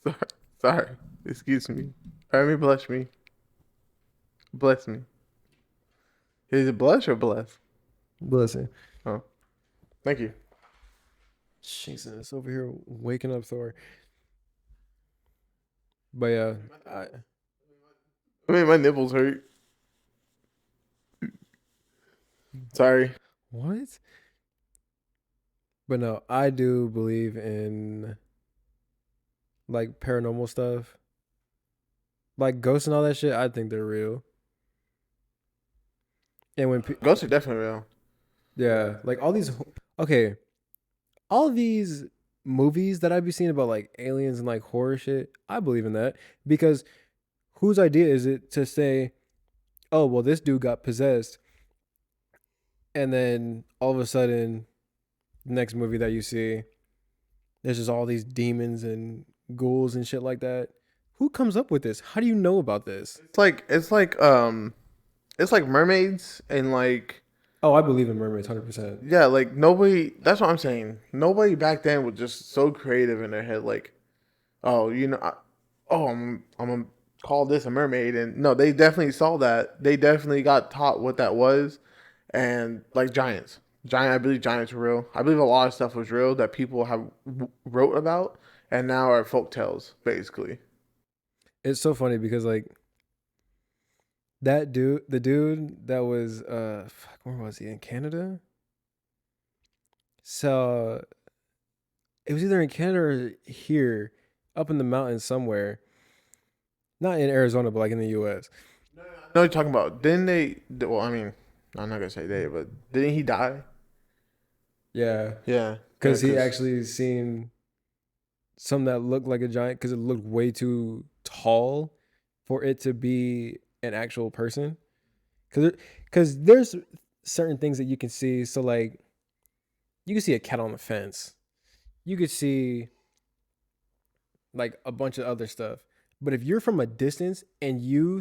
Sorry, sorry. Excuse me. I mean, bless me. Bless me. Is it blush or bless? Blessing. Oh, thank you. Jesus, over here waking up Thor. But yeah, I I mean, my nipples hurt. Sorry. what? But no, I do believe in like paranormal stuff, like ghosts and all that shit. I think they're real. And Ghosts are definitely real. yeah, like all these, okay, all these movies that I be seeing about like aliens and like horror shit, I believe in that because whose idea is it to say, oh, well, this dude got possessed, and then all of a sudden, the next movie that you see, there's just all these demons and ghouls and shit like that. Who comes up with this? How do you know about this? It's like mermaids and like Oh, I believe in mermaids, 100%. yeah, like nobody. That's what I'm saying. Nobody back then was just so creative in their head. Like, oh, I'm gonna call this a mermaid, and no, they definitely saw that. They definitely got taught what that was, and like giants. I believe giants were real. I believe a lot of stuff was real that people have wrote about, and now are folk tales basically. It's so funny because like that dude, the dude that was fuck, where was he in Canada? So it was either in Canada or here, up in the mountains somewhere. Not in Arizona, but like in the US. No, you're talking about. Didn't they? Well, I mean, I'm not gonna say they, but didn't he die? Yeah. Yeah, yeah, Cause he because actually seen something that looked like a giant because it looked way too tall for it to be an actual person. Cause there's certain things that you can see. So like you can see a cat on the fence. You could see like a bunch of other stuff. But if you're from a distance and you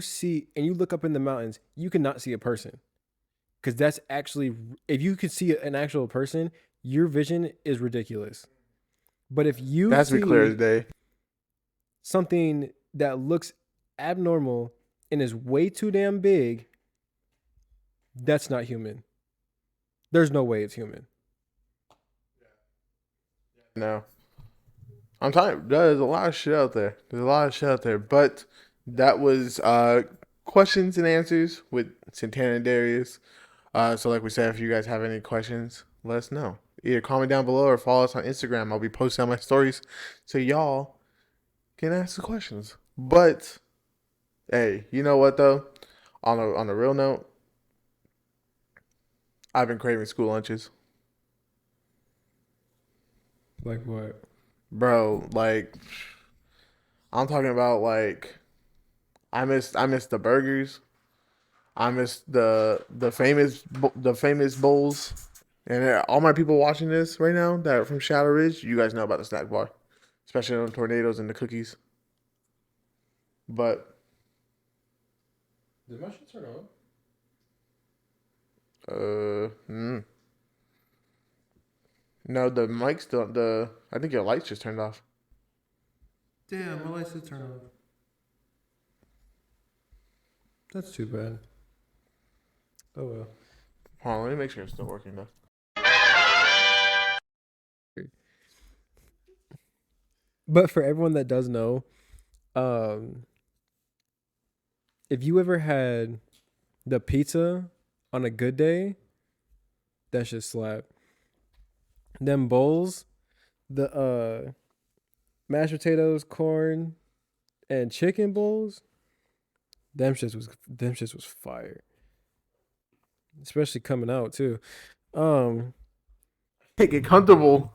look up in the mountains, you cannot see a person. Because that's actually, if you could see an actual person, your vision is ridiculous. But if that you has to be clear as see day. something that looks abnormal and is way too damn big, that's not human. There's no way it's human. No, I'm telling you, there's a lot of shit out there. There's a lot of shit out there. But that was questions and answers with Santana and Darius. So like we said, if you guys have any questions, let us know. Either comment down below or follow us on Instagram. I'll be posting on my stories so y'all can ask the questions. But hey, you know what though? On a real note, I've been craving school lunches, Like what? bro. Like I'm talking about like I miss the burgers. I miss the famous bowls. And all my people watching this right now that are from Shadow Ridge, you guys know about the snack bar, especially on tornadoes and the cookies. But Did my shit turn on? uh, mm, no, the mics don't. I think your lights just turned off. Damn, my lights did turn off. That's too bad. Oh well. Hold on, let me make sure it's still working though. But for everyone that does know, um, if you ever had the pizza on a good day, that should slap. Them bowls, the mashed potatoes, corn, and chicken bowls, them shits was fire. Especially coming out too. Um Hey, get comfortable.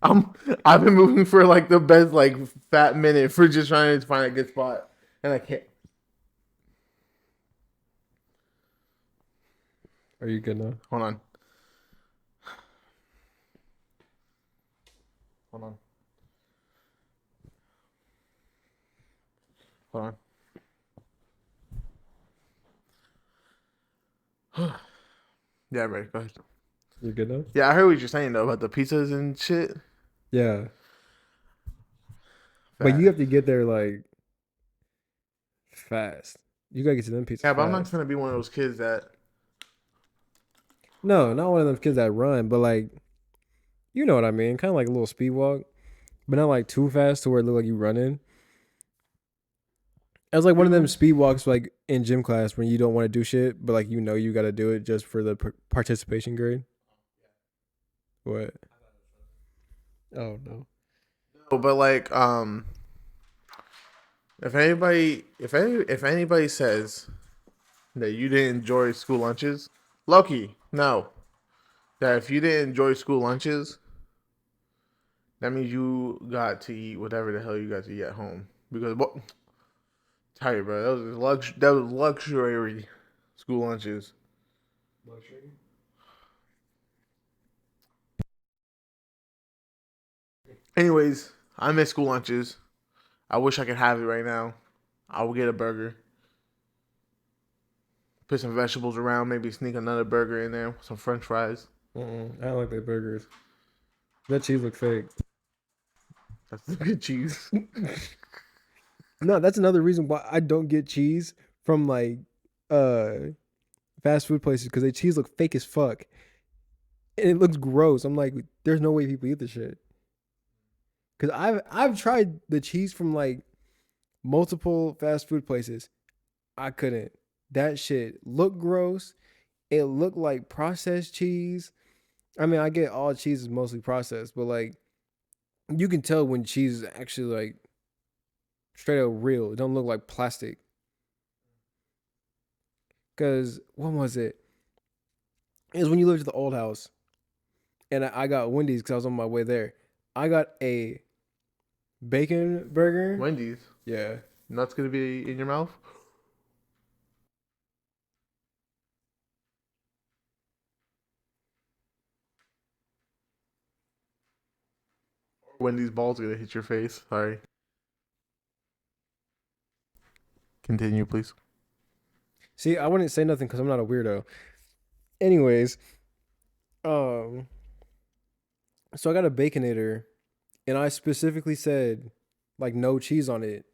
I'm I've been moving for like the best like fat minute for just trying to find a good spot, and I can't. Are you good now? Hold on. Hold on. Hold on. Yeah, right. Go ahead. You're good now? Yeah, I heard what you're saying though about the pizzas and shit. Yeah. But you Fat. have to get there like fast. You gotta get to them pizzas Yeah, but I'm not fast. gonna be one of those kids that. No, not one of them kids that run, but like you know what I mean. Kind of like a little speed walk, but not like too fast to where it look like you running. It's like one of them speed walks like in gym class when you don't want to do shit, but like you know you gotta do it just for the participation grade. What? Oh no. But like, if anybody says that you didn't enjoy school lunches, Loki, no. That if you didn't enjoy school lunches, that means you got to eat whatever the hell you got to eat at home. Because what? Tell you, bro, that was luxury school lunches. Luxury. Anyways, I miss school lunches. I wish I could have it right now. I will get a burger. Put some vegetables around, maybe sneak another burger in there, some French fries. I don't like their burgers. That cheese look fake. That's the good cheese. No, that's another reason why I don't get cheese from like uh fast food places because they cheese look fake as fuck and it looks gross. I'm like, there's no way people eat this shit. Cause I've tried the cheese from like multiple fast food places. I couldn't. That shit looked gross. It looked like processed cheese. I mean, I get all cheese is mostly processed, but like you can tell when cheese is actually like straight up real. It don't look like plastic. Cause when was it? It was when you lived at the old house, and I got Wendy's because I was on my way there. I got a bacon burger. Wendy's. Yeah, Nuts gonna be in your mouth. Wendy's balls gonna hit your face. Sorry. Continue, please. see, I wouldn't say nothing because I'm not a weirdo. Anyways, um, so I got a baconator, and I specifically said like no cheese on it,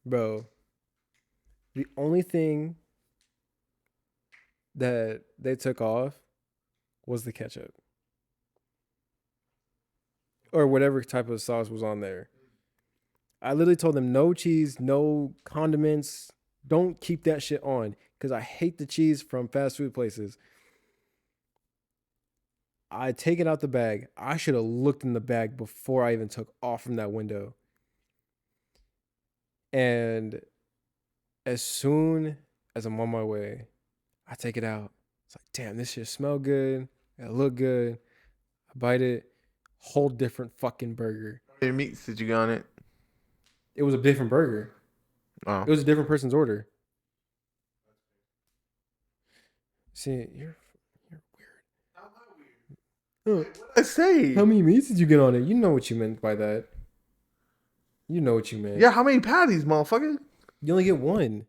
bro. The only thing that they took off was the ketchup or whatever type of sauce was on there. I literally told them no cheese, no condiments. Don't keep that shit on because I hate the cheese from fast food places. I take it out the bag. I should have looked in the bag before I even took off from that window. And as soon as I'm on my way, I take it out. It's like, damn, this shit smell good. It look good. I bite it. Whole different fucking burger. How many meats did you get on it? It was a different burger. Oh. It was a different person's order. See, you're weird. What did I say? How many meats did you get on it? You know what you meant by that. You know what you meant. Yeah, how many patties, motherfucker? You only get one.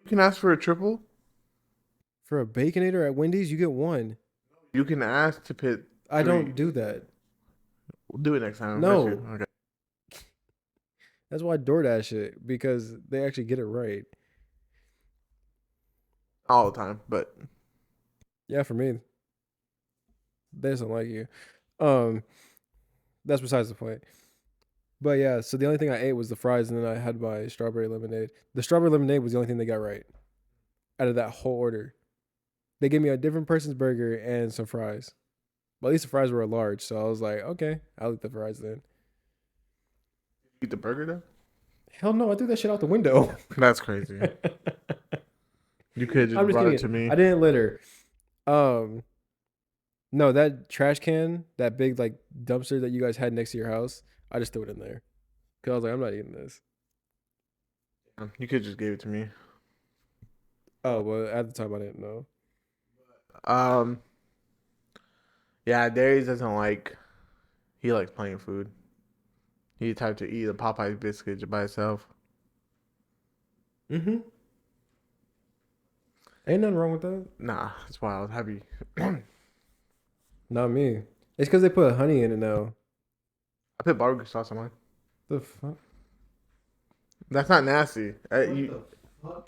You can ask for a triple. For a baconator at Wendy's, you get one. You can ask to pit. I three. don't do that. We'll do it next time. No. Okay. That's why I DoorDash it, because they actually get it right. All the time, but Yeah, for me. They just don't like you. That's besides the point. But yeah, so the only thing I ate was the fries, and then I had my strawberry lemonade. The strawberry lemonade was the only thing they got right out of that whole order. They gave me a different person's burger and some fries. Well, at least the fries were a large, so I was like, okay, I'll eat the fries then. eat the burger though. Hell no, I threw that shit out the window. That's crazy. You could have just I'm just brought kidding. it to me. I didn't litter. No, that trash can, that big like dumpster that you guys had next to your house, I just threw it in there. Cause I was like, I'm not eating this. You could just gave it to me. Oh well, at the time I didn't know. Um, yeah, Darius doesn't like. He likes plain food. He type to eat a Popeye biscuit by itself. Mm-hmm. Ain't nothing wrong with that. Nah, it's wild. Heavy. Not me. It's because they put honey in it now. I put barbecue sauce on mine. The fuck? That's not nasty. The fuck?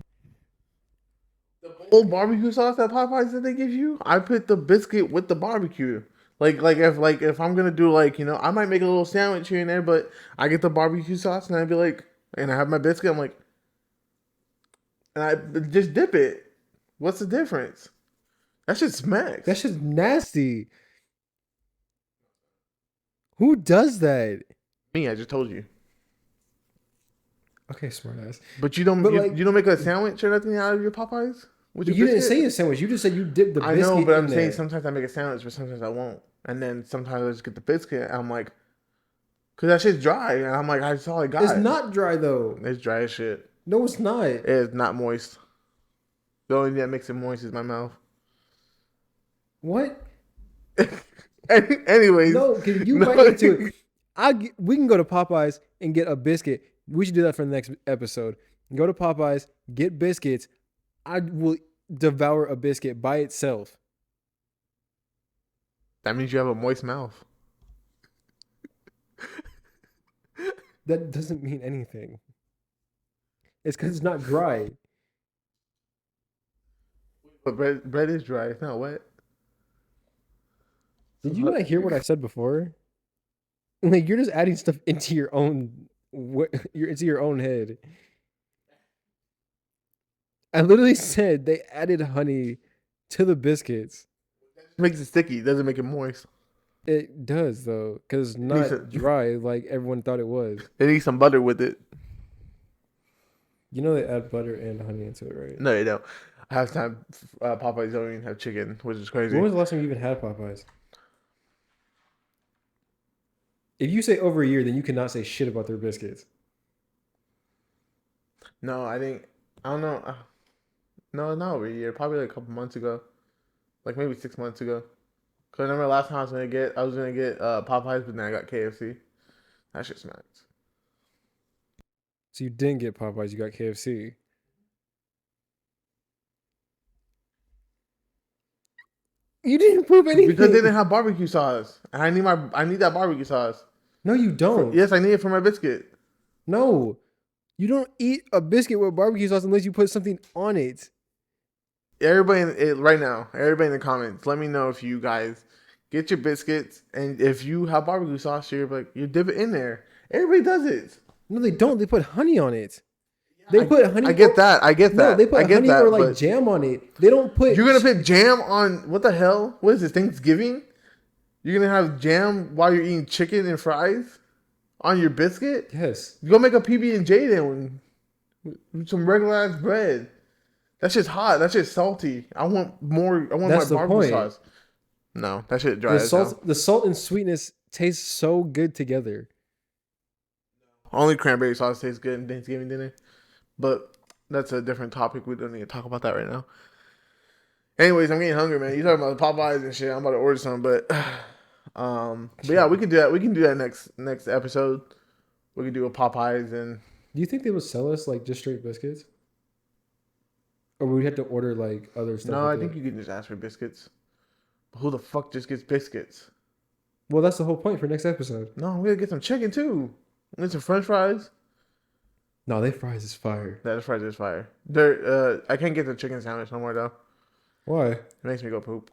The old barbecue sauce that Popeyes that they give you, I put the biscuit with the barbecue. Like if I'm gonna do like I might make a little sandwich here and there, but I get the barbecue sauce and I'd be like, and I have my biscuit. I'm like, and I just dip it. What's the difference? That shit smacks. That's just nasty. Who does that? Me. I just told you. Okay, smartass. But you don't. But you don't make a sandwich or nothing out of your Popeyes. With But your you didn't biscuit? say a sandwich. You just said you dipped the I biscuit know, but I'm in saying there. sometimes I make a sandwich, but sometimes I won't. And then sometimes I just get the biscuit. And I'm like, cause that shit's dry, and I'm like, that's all I got. It's not dry though. It's dry as shit. No, it's not. It is not moist. The only thing that makes it moist is my mouth. What? Anyways, No, because you might need to. We can go to Popeyes and get a biscuit. We should do that for the next episode. Go to Popeyes, get biscuits. I will devour a biscuit by itself. That means you have a moist mouth. That doesn't mean anything. It's because it's not dry. But bread is dry. It's not wet. Did you not hear what I said before? Like you're just adding stuff into your own, into your own head. I literally said they added honey to the biscuits. It makes it sticky. It doesn't make it moist. It does though, because it's not dry like everyone thought it was. They need some butter with it. You know they add butter and honey into it, right? No, they don't. Half time, Popeyes don't even have chicken, which is crazy. When was the last time you even had Popeyes? If you say over a year, then you cannot say shit about their biscuits. No, I don't know. No, not over a year. Probably like a couple months ago, like maybe 6 months ago. Cause I remember last time I was gonna get Popeyes, but then I got KFC. That shit smacks. So you didn't get Popeyes, you got KFC. You didn't prove anything. Because they didn't have barbecue sauce, and I need that barbecue sauce. No, you don't. Yes, I need it for my biscuit. No, you don't eat a biscuit with barbecue sauce unless you put something on it. Right now, everybody in the comments, let me know if you guys get your biscuits and if you have barbecue sauce, you dip it in there. Everybody does it. No, they don't. They put honey on it. They put honey. I get that. No, they put honey or like jam on it. They don't put. You're gonna put jam on what the hell? What is this, Thanksgiving? You're gonna have jam while you're eating chicken and fries on your biscuit? Yes. Go make a PB&J then with some regular ass bread. That shit's hot. That shit's salty. I want more. I want That's my the barbecue point. sauce. No, that shit dry. The salt and sweetness taste so good together. Only cranberry sauce tastes good in Thanksgiving dinner. But that's a different topic. We don't need to talk about that right now. Anyways, I'm getting hungry, man. You talking about Popeyes and shit. I'm about to order some, but yeah, we can do that. We can do that next episode. We can do a Popeyes and. Do you think they would sell us like just straight biscuits, or would we have to order like other stuff? No, I think you can just ask for biscuits. But who the fuck just gets biscuits? Well, that's the whole point for next episode. No, we gotta get some chicken too. We get some French fries. No, they fries is fire. That fries is fire. I can't get the chicken sandwich no more though. Why? It makes me go poop.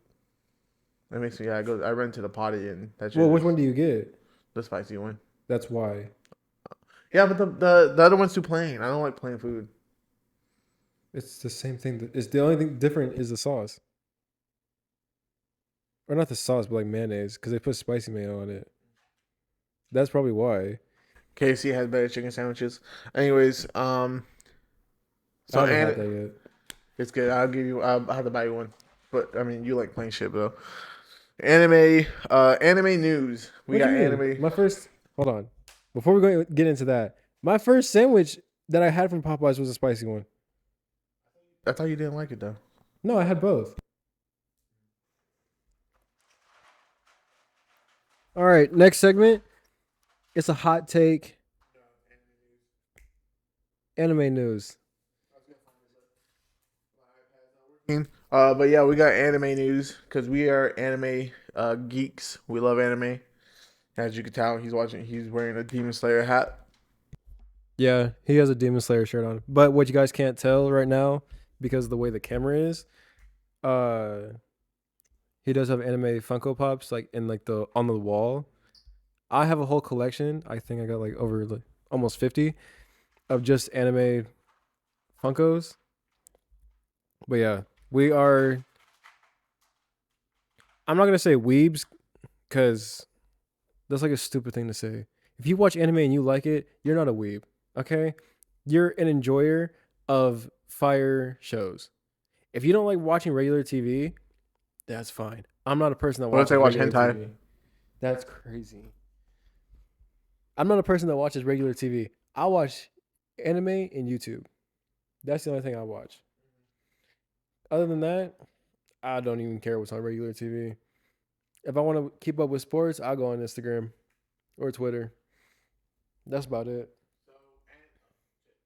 It makes me. I run to the potty and that. Well, which one do you get? The spicy one. That's why. Yeah, but the other one's too plain. I don't like plain food. It's the same thing. It's the only thing different is the sauce, or not the sauce, but like mayonnaise, because they put spicy mayo on it. That's probably why. KFC has better chicken sandwiches. Anyways, so I haven't had that yet. It's good. I'll have to buy you one. But I mean, you like plain shit, bro. Anime news. We got anime. Hold on. Before we get into that, my first sandwich that I had from Popeyes was a spicy one. I thought you didn't like it though. No, I had both. All right, next segment. It's a hot take. Anime news. But yeah, we got anime news because we are anime geeks. We love anime. As you can tell, he's watching. He's wearing a Demon Slayer hat. Yeah, he has a Demon Slayer shirt on. But what you guys can't tell right now, because of the way the camera is, uh, he does have anime Funko Pops like in like the on the wall. I have a whole collection. I think I got like over like almost 50 of just anime Funkos. But yeah, we are. I'm not gonna say weebs because that's like a stupid thing to say. If you watch anime and you like it, you're not a weeb. Okay, you're an enjoyer of fire shows. If you don't like watching regular TV, that's fine. I'm not a person that What if they watches watch regular hentai? TV. That's crazy. I'm not a person that watches regular TV. I watch anime and YouTube. That's the only thing I watch. Other than that, I don't even care what's on regular TV. If I want to keep up with sports, I'll go on Instagram or Twitter. That's about it.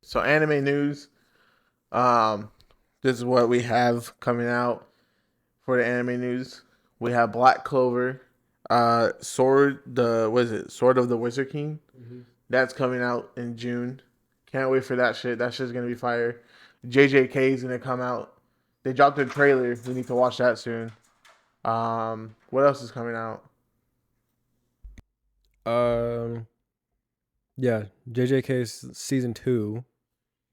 So anime news. Um, this is what we have coming out for the anime news. We have Black Clover, Sword the what is it? Sword of the Wizard King. Mm-hmm. That's coming out in June. Can't wait for that shit. That shit's gonna be fire. JJK is gonna come out. They dropped a trailer. We need to watch that soon. What else is coming out? Um, yeah, JJK's season 2.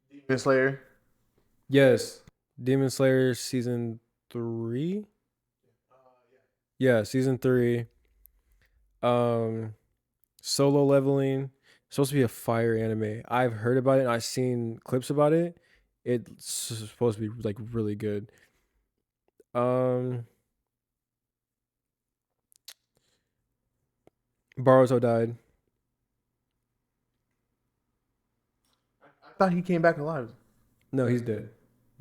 Demon Slayer. Yes, Demon Slayer season 3. Yeah, season 3. Um, Solo Leveling. It's supposed to be a fire anime. I've heard about it and I've seen clips about it. It's supposed to be like really good. Um, Boruto died. I thought he came back alive. No, he's dead.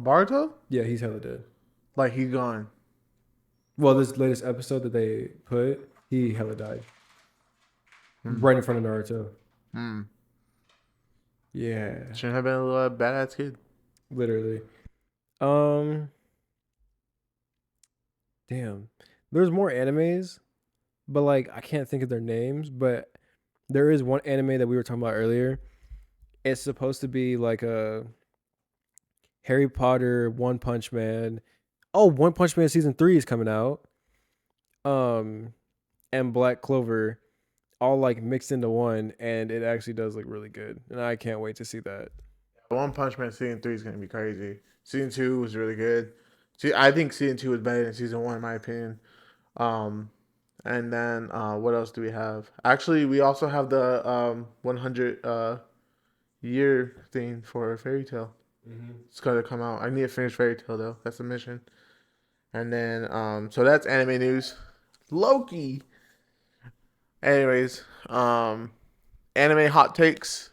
Baruto? Yeah, he's hella dead. Like he's gone. Well, this latest episode that they put, he hella died right in front of Naruto. Hmm. Yeah, Shouldn't have been a little badass kid. literally. Damn. There's more animes, but like I can't think of their names. But there is one anime that we were talking about earlier. It's supposed to be like a Harry Potter, One Punch Man. Oh, One Punch Man season 3 is coming out. Um, and Black Clover, all like mixed into one, and it actually does look really good. And I can't wait to see that. One Punch Man season 3 is gonna be crazy. Season 2 was really good. See, I think season 2 was better than season 1 in my opinion. Um, and then what else do we have? Actually, we also have the 100 year thing for Fairy Tale. Mm-hmm. It's gonna come out. I need to finish Fairy Tale though. That's the mission. And then so that's anime news. Loki. Anyways, anime hot takes.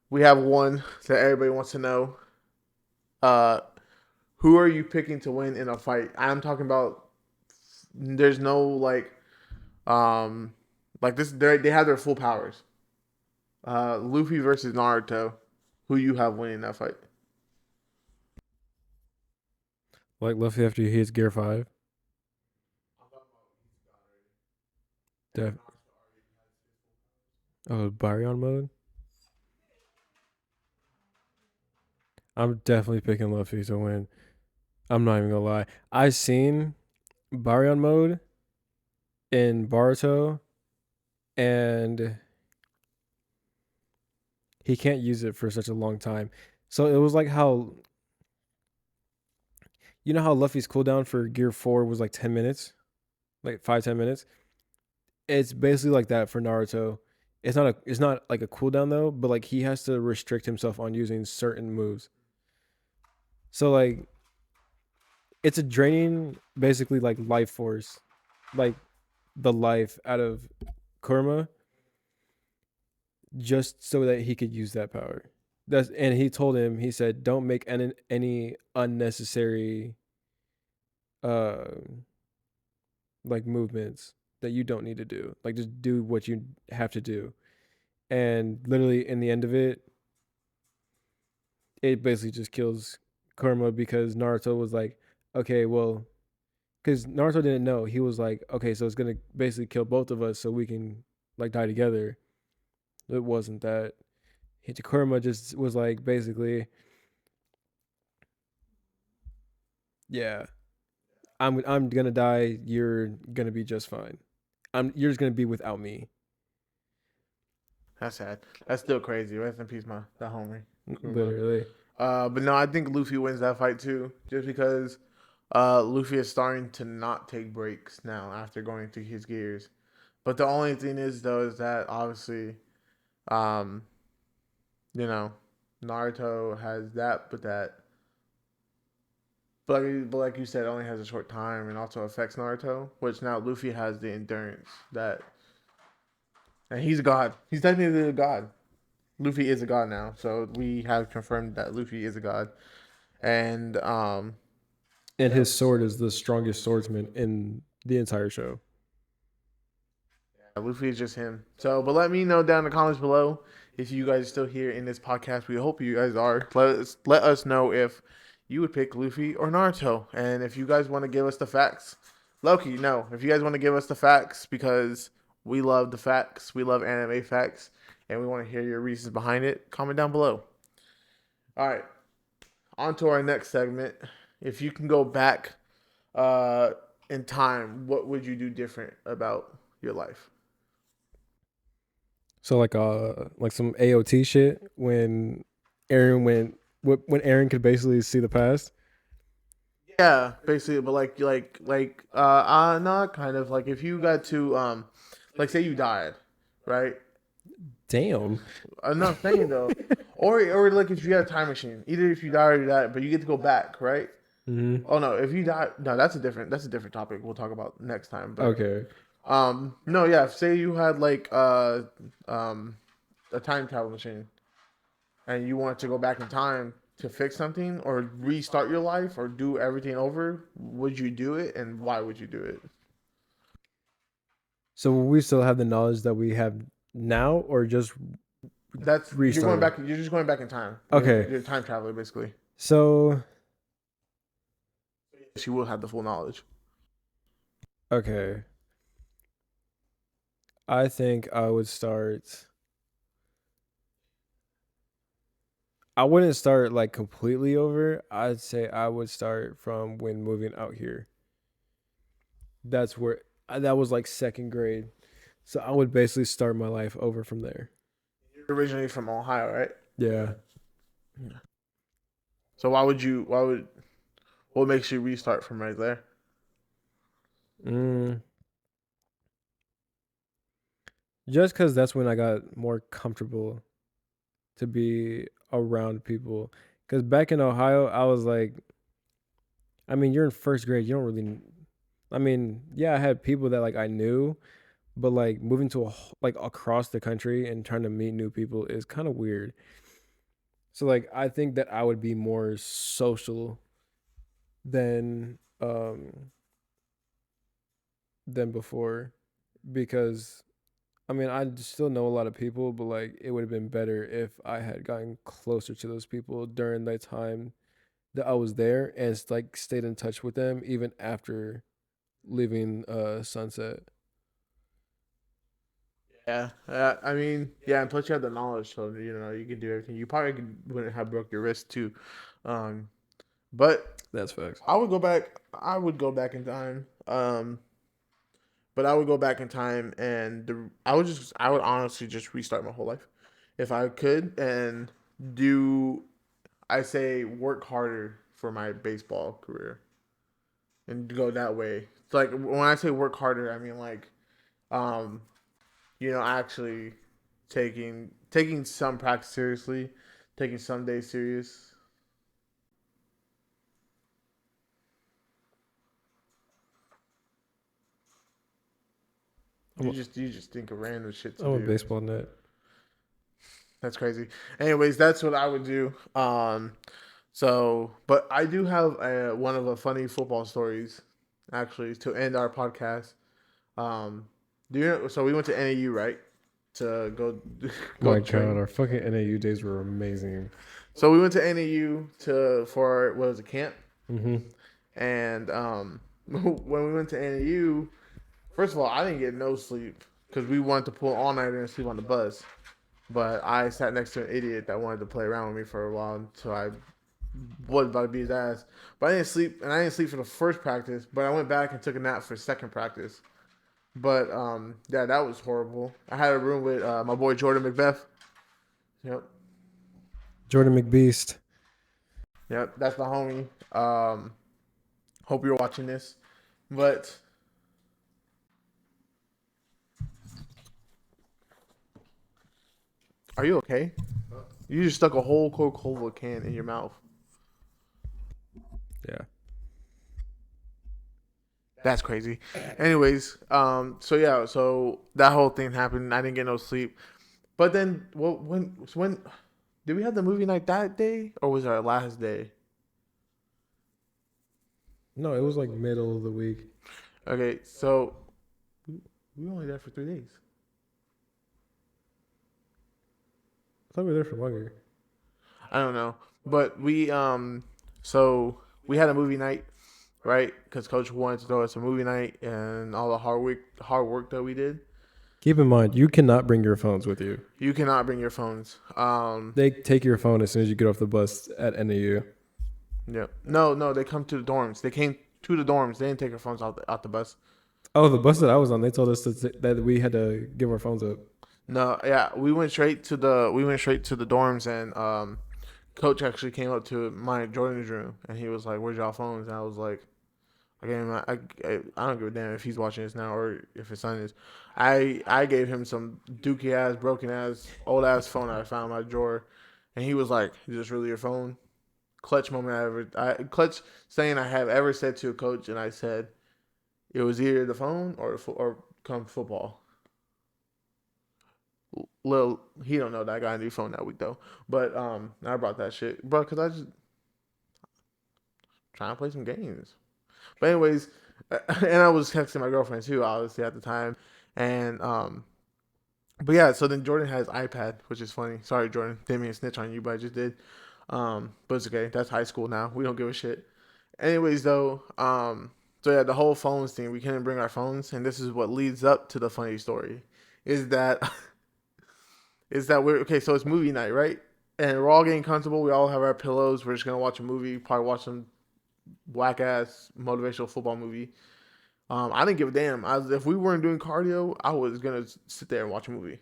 We have one that everybody wants to know. Uh, who are you picking to win in a fight? I'm talking about. There's no like this. They have their full powers. Luffy versus Naruto. Who you have winning that fight? Like Luffy after he hits Gear 5. Def- oh, Baryon mode. I'm definitely picking Luffy to win. I'm not even gonna lie. I seen Baryon mode in Baruto, and he can't use it for such a long time. So it was like how you know how Luffy's cooldown for Gear 4 was like 10 minutes, like 5-10 minutes. It's basically like that for Naruto. It's not like a cooldown though, but like he has to restrict himself on using certain moves. So like it's a draining basically like life force, like the life out of Kurama just so that he could use that power. And he told him, he said, don't make any unnecessary uh like movements. that you don't need to do. Like just do what you have to do. And literally in the end of it, it basically just kills Kurama because Naruto was like, okay, well, because Naruto didn't know. He was like, okay, so it's gonna basically kill both of us so we can like die together. It wasn't that. Kurama just was like basically, yeah, I'm gonna die. You're gonna be just fine. You're just gonna be without me. That's sad. That's still crazy. Rest in peace, my that homie. Kuruma. Literally. But no, I think Luffy wins that fight too, just because Luffy is starting to not take breaks now after going through his gears. But the only thing is though is that obviously, um, you know, Naruto has that, but like you said, it only has a short time and also affects Naruto. Which now Luffy has the endurance that, and he's a god. He's technically a god. Luffy is a god now, so we have confirmed that Luffy is a god. And And his sword is the strongest swordsman in the entire show. Luffy is just him. So, but let me know down in the comments below if you guys are still here in this podcast. We hope you guys are. Let us know if you would pick Luffy or Naruto, and if you guys want to give us the facts. Loki, no. If you guys want to give us the facts, because we love the facts, we love anime facts, and we want to hear your reasons behind it, comment down below. All right, on to our next segment. If you can go back in time, what would you do different about your life? So like some AOT shit when Aaron went when Aaron could basically see the past. Yeah, basically, but not kind of like if you got to like say you died, right? Damn. I'm not saying though, or like if you had a time machine, either if you die or you die, but you get to go back, right? Mm-hmm. Oh no, if you die, no, that's a different topic. We'll talk about next time. But Okay. no, yeah, say you had like um a time travel machine, and you want to go back in time to fix something or restart your life or do everything over, would you do it, and why would you do it? So will we still have the knowledge that we have now, or just That's you're going restarting? back. You're just going back in time. Okay. You're a time traveler basically. So She will have the full knowledge. okay, I think I would start. I wouldn't start like completely over. I'd say I would start from when moving out here. That's where that was like second grade. So I would basically start my life over from there. You're originally from Ohio, right? Yeah. Yeah. So why would you? Why would? What makes you restart from right there? Mm, just because that's when I got more comfortable to be around people. Because back in Ohio, I was like, I mean, you're in first grade. You don't really, I mean, yeah, I had people that like I knew, but like moving to like across the country and trying to meet new people is kind of weird. So like, I think that I would be more social than than before because I mean, I still know a lot of people, but like it would have been better if I had gotten closer to those people during that time that I was there and like stayed in touch with them even after leaving Sunset. Yeah, I mean, yeah, and plus you have the knowledge, so you can do everything. You probably wouldn't have broke your wrist too, um, but That's facts. I would go back. I would go back in time. But I would go back in time and I would honestly just restart my whole life if I could and do I say work harder for my baseball career and go that way. It's like when I say work harder, I mean like um actually taking some practice seriously, taking some days serious. I'm You just think of random shit to I'm a do. baseball net. That's crazy. Anyways, that's what I would do. So, but I do have one of the funny football stories, actually, to end our podcast. Do you know, so we went to NAU, right? To go My train. God, our fucking NAU days were amazing. So we went to NAU for what was it, camp? Mm-hmm. And when we went to NAU, first of all, I didn't get no sleep because we wanted to pull all nighter and sleep on the bus. But I sat next to an idiot that wanted to play around with me for a while until I was about to beat his ass. But I didn't sleep, and I didn't sleep for the first practice. But I went back and took a nap for second practice. But yeah, that was horrible. I had a room with my boy Jordan McBeth. Yep, Jordan McBeast. yep, that's my homie. Hope you're watching this. But are you okay? You just stuck a whole Coca-Cola can in your mouth. Yeah. That's crazy. Anyways, so yeah, so that whole thing happened. I didn't get no sleep. But then, when did we have the movie night that day, or was it our last day? No, it was like middle of the week. Okay, so we were only there for 3 days. I thought we were there for longer. I don't know, but so we had a movie night, right? Because Coach wanted to throw us a movie night and all the hard work that we did. Keep in mind, you cannot bring your phones with you. You cannot bring your phones. They take your phone as soon as you get off the bus at NAU. Yeah. No, they come to the dorms. They came to the dorms. They didn't take our phones out the bus. Oh, the bus that I was on, they told us that we had to give our phones up. No, yeah, we went straight to the dorms, and Coach actually came up to my Jordan's room, and he was like, "Where's y'all phones?" And I was like, I gave him, I don't give a damn if he's watching this now or if his son is. I gave him some dookie ass, broken ass, old ass phone that I found in my drawer, and he was like, "Is this really your phone?" Clutch moment clutch saying I have ever said to a coach, and I said it was either the phone or come football. Lil, he don't know that I got a new phone that week though, but I brought that shit, bro, because I just trying to play some games. But anyways, and I was texting my girlfriend too, obviously at the time, and but yeah, so then Jordan has iPad, which is funny. Sorry, Jordan, didn't mean to snitch on you, but I just did. But it's okay. That's high school now. We don't give a shit. Anyways, though, so yeah, the whole phones thing, we couldn't bring our phones, and this is what leads up to the funny story, is that we're okay. So it's movie night, right? And we're all getting comfortable. We all have our pillows. We're just gonna watch a movie. Probably watch some whack ass motivational football movie. I didn't give a damn. If we weren't doing cardio, I was gonna sit there and watch a movie.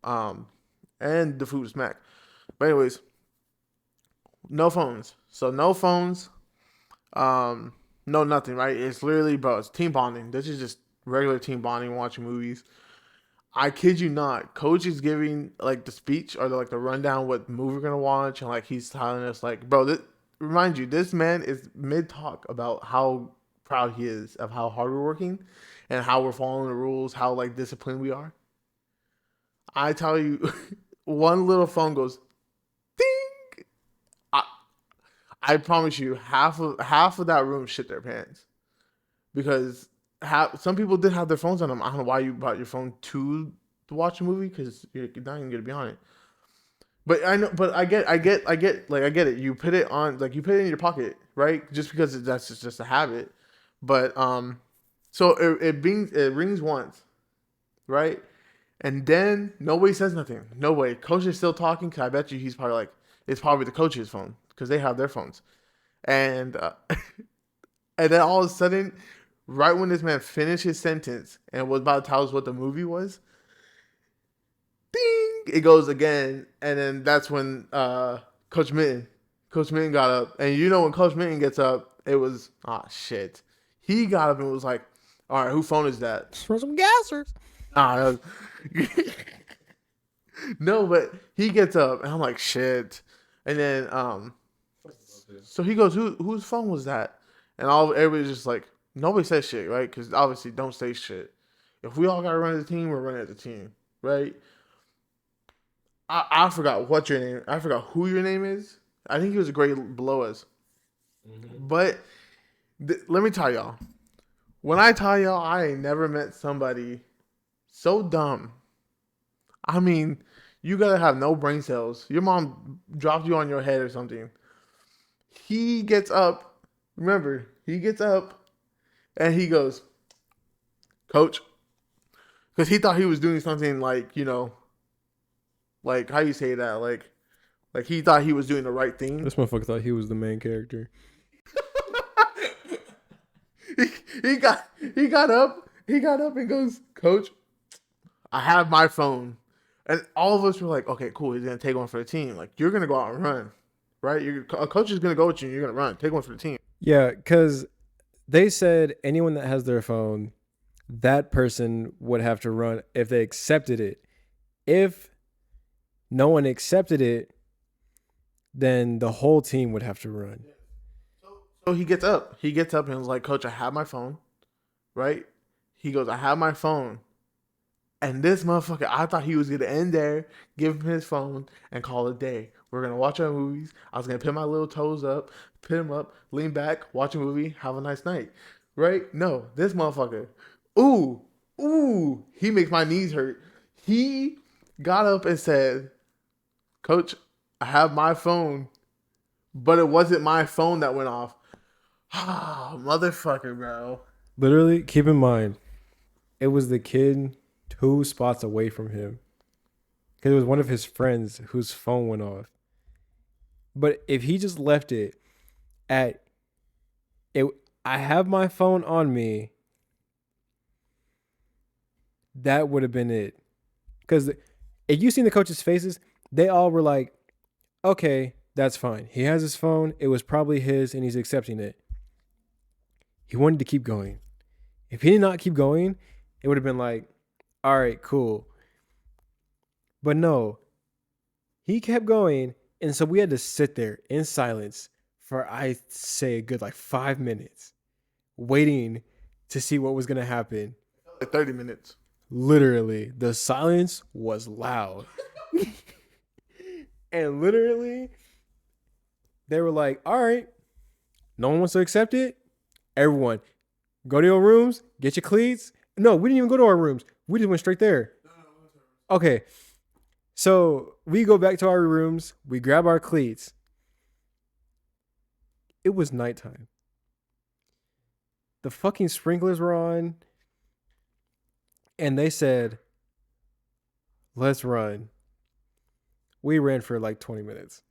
Um, and the food was smack. But anyways, no phones. So no phones. No nothing. Right? It's literally, bro. It's team bonding. This is just regular team bonding, watching movies. I kid you not. Coach is giving like the speech or the rundown what movie we're gonna watch, and like he's telling us like, bro, remind you, this man is mid talk about how proud he is of how hard we're working and how we're following the rules, how like disciplined we are. I tell you, one little phone goes ding. I, I promise you, half of that room shit their pants because some people did have their phones on them. I don't know why you brought your phone to watch a movie because you're not even gonna be on it. But I know, but I get, like I get it. You put it on, like you put it in your pocket, right? Just because that's just a habit. But so it rings once, right? And then nobody says nothing. Nobody. Coach is still talking. Cause I bet you he's probably like, it's probably the coach's phone because they have their phones. And and then all of a sudden, right when this man finished his sentence and was about to tell us what the movie was, ding, it goes again, and then that's when Coach Mitten got up, and you know when Coach Mitten gets up, it was shit. He got up and was like, "All right, whose phone is that?" For some gassers. Nah, no, but he gets up, and I'm like, "Shit," and then so he goes, whose phone was that?" And everybody's just like, nobody says shit, right? Because obviously, don't say shit. If we all got to run as a team, we're running as a team, right? I forgot what your name. I forgot who your name is. I think he was a grade below us. Mm-hmm. But let me tell y'all. When I tell y'all, I ain't never met somebody So dumb. I mean, you gotta have no brain cells. Your mom dropped you on your head or something. He gets up. Remember, he gets up and he goes, Coach, because he thought he was doing something like, like how you say that, like he thought he was doing the right thing. This motherfucker thought he was the main character. he, he got up and goes, Coach, I have my phone. And all of us were like, okay, cool. He's gonna take one for the team. Like you're gonna go out and run, right? A coach is gonna go with you. And you're gonna run. Take one for the team. Yeah, because they said anyone that has their phone, that person would have to run if they accepted it. If no one accepted it, then the whole team would have to run. So he gets up. He gets up and was like, Coach, I have my phone, right? He goes, I have my phone. And this motherfucker, I thought he was gonna end there, give him his phone, and call it a day. We're gonna watch our movies. I was gonna put my little toes up, put him up, lean back, watch a movie, have a nice night. Right? No, this motherfucker. Ooh, he makes my knees hurt. He got up and said, Coach, I have my phone, but it wasn't my phone that went off. Ah, motherfucker, bro. Literally, keep in mind, it was the kid 2 spots away from him. Because it was one of his friends whose phone went off. But if he just left it at it, I have my phone on me, that would have been it. Because if you seen the coaches' faces, they all were like, okay, that's fine. He has his phone. It was probably his and he's accepting it. He wanted to keep going. If he did not keep going, it would have been like, all right, cool. But no, he kept going. And so we had to sit there in silence for, I'd say, a good like 5 minutes, waiting to see what was going to happen. Like 30 minutes. Literally, the silence was loud. And literally, they were like, all right, no one wants to accept it. Everyone, go to your rooms, get your cleats. No, we didn't even go to our rooms. We just went straight there. Okay. So we go back to our rooms. We grab our cleats. It was nighttime. The fucking sprinklers were on. And they said, let's run. We ran for like 20 minutes.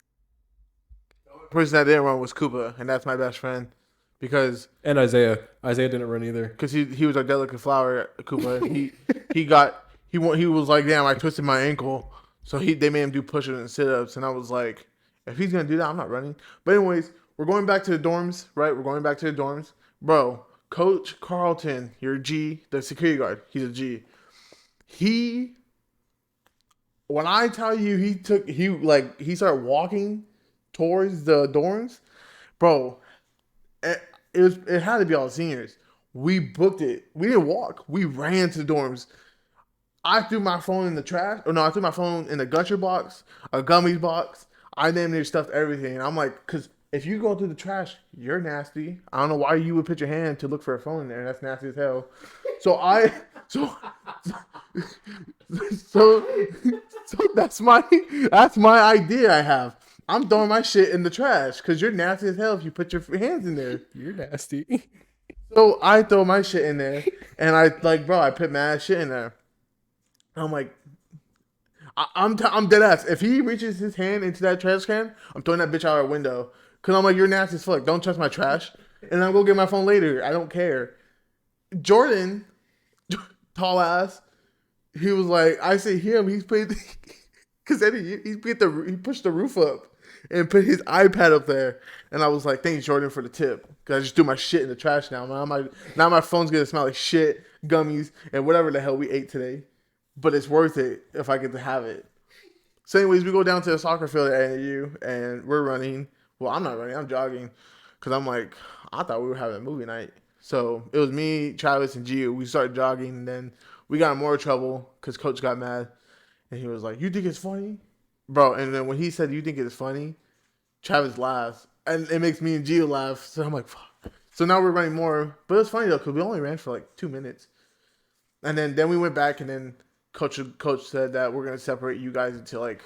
The person that didn't run was Koopa, and that's my best friend. And Isaiah didn't run either. Because he was our delicate flower, Koopa. He was like, damn, I twisted my ankle. So they made him do push-ups and sit-ups. And I was like, if he's going to do that, I'm not running. But anyways, we're going back to the dorms, right? We're going back to the dorms. Bro, Coach Carlton, you're a G, the security guard. He's a G. When I tell you he started walking towards the dorms, bro, it had to be all the seniors. We booked it. We didn't walk. We ran to the dorms. I threw my phone in the trash. Or no, I threw my phone in the gusher box, a gummies box. I damn near stuffed everything. And I'm like, because if you go through the trash, you're nasty. I don't know why you would put your hand to look for a phone in there. That's nasty as hell. So that's my idea I have. I'm throwing my shit in the trash because you're nasty as hell if you put your hands in there. You're nasty. So I throw my shit in there, and I put mad shit in there. I'm like, I'm dead ass. If he reaches his hand into that trash can, I'm throwing that bitch out our window. Cause I'm like, you're nasty as fuck. Don't touch my trash, and I'll go get my phone later. I don't care. Jordan, tall ass, he was like, I see him. He's put, cause then he pushed the roof up and put his iPad up there, and I was like, thanks Jordan for the tip, cause I just threw my shit in the trash now. Now my phone's gonna smell like shit, gummies, and whatever the hell we ate today. But it's worth it if I get to have it. So anyways, we go down to the soccer field at AU, and we're running. Well, I'm not running. I'm jogging. Because I'm like, I thought we were having a movie night. So it was me, Travis, and Gio. We started jogging, and then we got in more trouble because Coach got mad. And he was like, you think it's funny? Bro, and then when he said, you think it's funny, Travis laughs. And it makes me and Gio laugh. So I'm like, fuck. So now we're running more. But it's funny, though, because we only ran for like 2 minutes. And then we went back, and then coach said that we're gonna separate you guys into like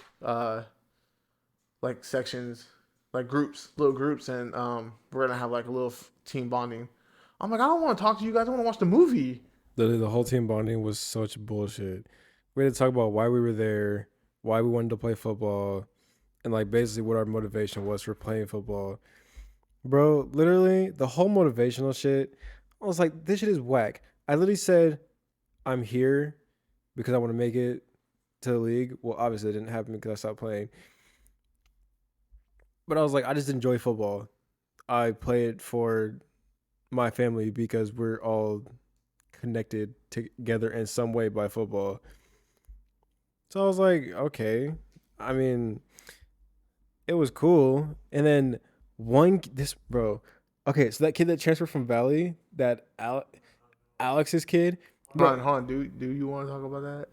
sections, like groups, little groups, and we're gonna have like a little team bonding. I'm like, I don't want to talk to you guys. I want to watch the movie. Literally, the whole team bonding was such bullshit. We had to talk about why we were there, why we wanted to play football, and like basically what our motivation was for playing football. Bro, literally, the whole motivational shit, I was like, this shit is whack. I literally said, I'm here because I want to make it to the league. Well, obviously, it didn't happen because I stopped playing. But I was like, I just enjoy football. I play it for my family because we're all connected together in some way by football. So I was like, okay. I mean, it was cool. And then this bro, okay, so that kid that transferred from Valley, that Alex's kid, bro, Hold on. Do you want to talk about that?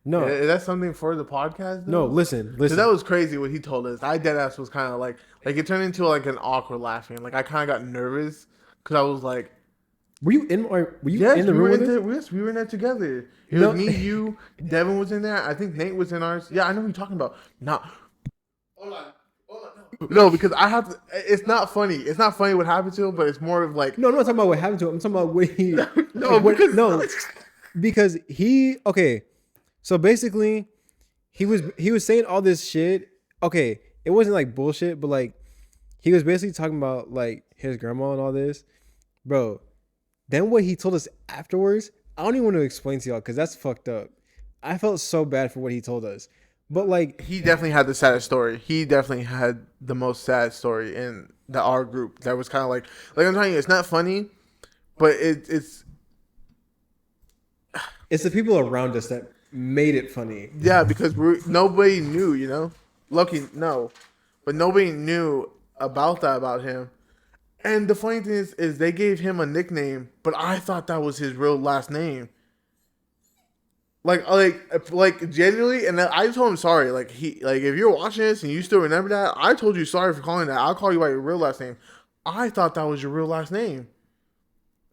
no, Is that something for the podcast no, though? listen, Because that listen. was crazy what he told us. I deadass was kind of like it turned into like an awkward laughing. Like I kind of got nervous because I was like, Were you yes, in the we room were with in us? there. Yes, we were in there together. It was No, me, you, Devin was in there. I think Nate was in ours. Yeah, I know who you're talking about. No, hold on, hold on. No, because I have to. It's not funny. It's not funny what happened to him, but it's more of like no, I'm not talking about what happened to him. I'm talking about what he no, what because no, because he okay. So basically, he was saying all this shit. Okay, it wasn't like bullshit, but like he was basically talking about like his grandma and all this, bro. Then what he told us afterwards, I don't even want to explain to y'all because that's fucked up. I felt so bad for what he told us, but like, he definitely had the saddest story. He definitely had the most sad story in our group. That was kind of like I'm telling you, it's not funny, but it's it's the people around us that made it funny. yeah because nobody knew, Lucky no, but nobody knew about that about him. And the funny thing is they gave him a nickname, but I thought that was his real last name. Like genuinely, and I told him sorry. Like if you're watching this and you still remember that, I told you sorry for calling that. I'll call you by your real last name. I thought that was your real last name,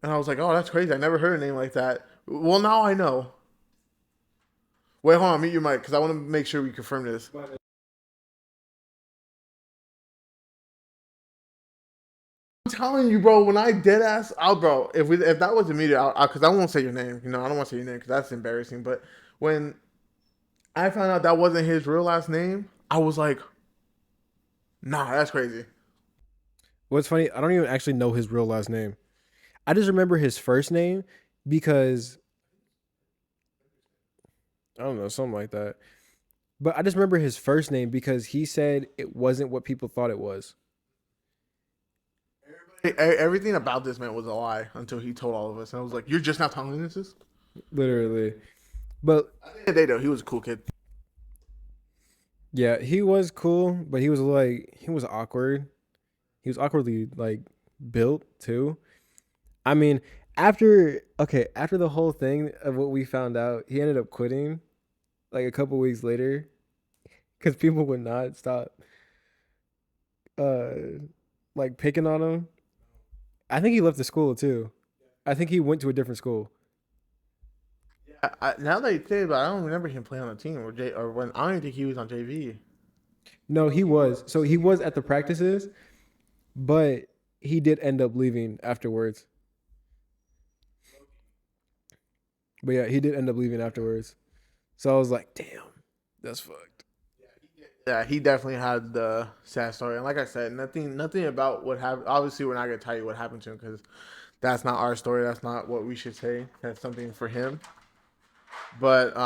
and I was like, oh, that's crazy. I never heard a name like that. Well, now I know. Wait, hold on, mute your mic because I want to make sure we confirm this. I'm telling you, bro. When I dead ass, bro. If that was immediate, because I won't say your name. I don't want to say your name because that's embarrassing. But when I found out that wasn't his real last name, I was like, nah, that's crazy. What's funny, I don't even actually know his real last name. I just remember his first name because I don't know, something like that. But I just remember his first name because he said it wasn't what people thought it was. Everything about this man was a lie until he told all of us, and I was like, "You're just not telling us this." Literally. But At the end of the day, though, he was a cool kid. yeah, he was cool, but he was awkward. He was awkwardly like built too. I mean, after the whole thing of what we found out, he ended up quitting like a couple weeks later because people would not stop uh like picking on him. I think he left the school too. I think he went to a different school. Now that you say about, I don't remember him playing on the team or when I don't even think he was on JV. No, he was. So he was at the practices, but he did end up leaving afterwards. But yeah, he did end up leaving afterwards. So I was like, damn, that's fucked. Yeah, he definitely had the sad story, and like I said, nothing about what happened. Obviously, we're not gonna tell you what happened to him because that's not our story. That's not what we should say. That's something for him. But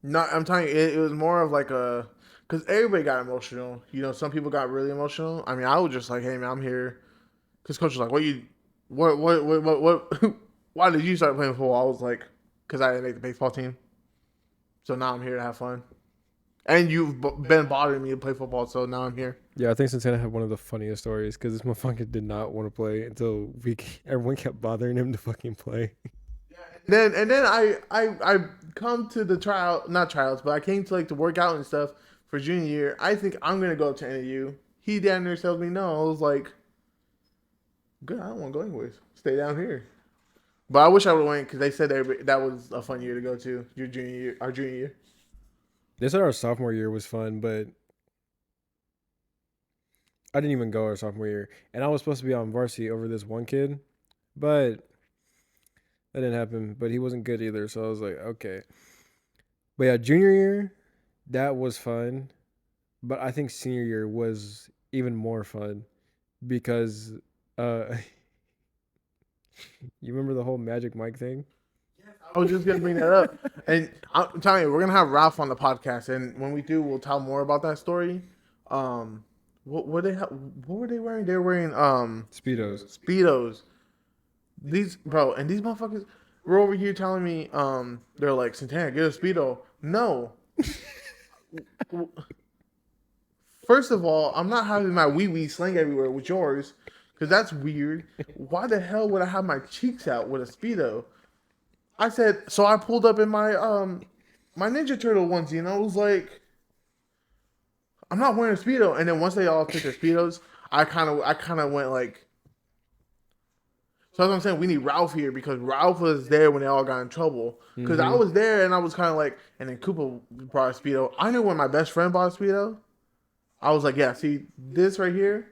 not. I'm telling you, it was more of like a because everybody got emotional. Some people got really emotional. I mean, I was just like, hey man, I'm here. Because coach was like, what? Why did you start playing football? I was like, because I didn't make the baseball team. So now I'm here to have fun. And you've been bothering me to play football, so now I'm here. Yeah, I think Santana had one of the funniest stories because this motherfucker did not want to play until everyone kept bothering him to fucking play. And then I come to the not tryouts, but I came to like the workout and stuff for junior year. I think I'm gonna go up to NAU. He down there tells me no. I was like, good. I don't want to go anyways. Stay down here. But I wish I would have went because they said that was a fun year to go to. Your junior year, our junior year. They said our sophomore year was fun, but I didn't even go our sophomore year, and I was supposed to be on varsity over this one kid, but that didn't happen. But he wasn't good either, so I was like, okay. But yeah, junior year, that was fun, but I think senior year was even more fun because uh, you remember the whole Magic Mike thing? I was just gonna bring that up, and I'm telling you, we're gonna have Ralph on the podcast, and when we do, we'll tell more about that story. Um, what were they wearing? They were wearing Speedos. speedos. These bro, and these motherfuckers were over here telling me they're like Santana, get a speedo. No, first of all, I'm not having my wee wee sling everywhere with yours, because that's weird. Why the hell would I have my cheeks out with a speedo? I said, so I pulled up in my Ninja Turtle onesie, and I was like, I'm not wearing a speedo. And then once they all took their speedos, I kind of went like, so that's what I'm saying. We need Ralph here because Ralph was there when they all got in trouble. Because I was there and I was kind of like, and then Cooper brought a speedo. I knew when my best friend bought a speedo, I was like, yeah, see this right here,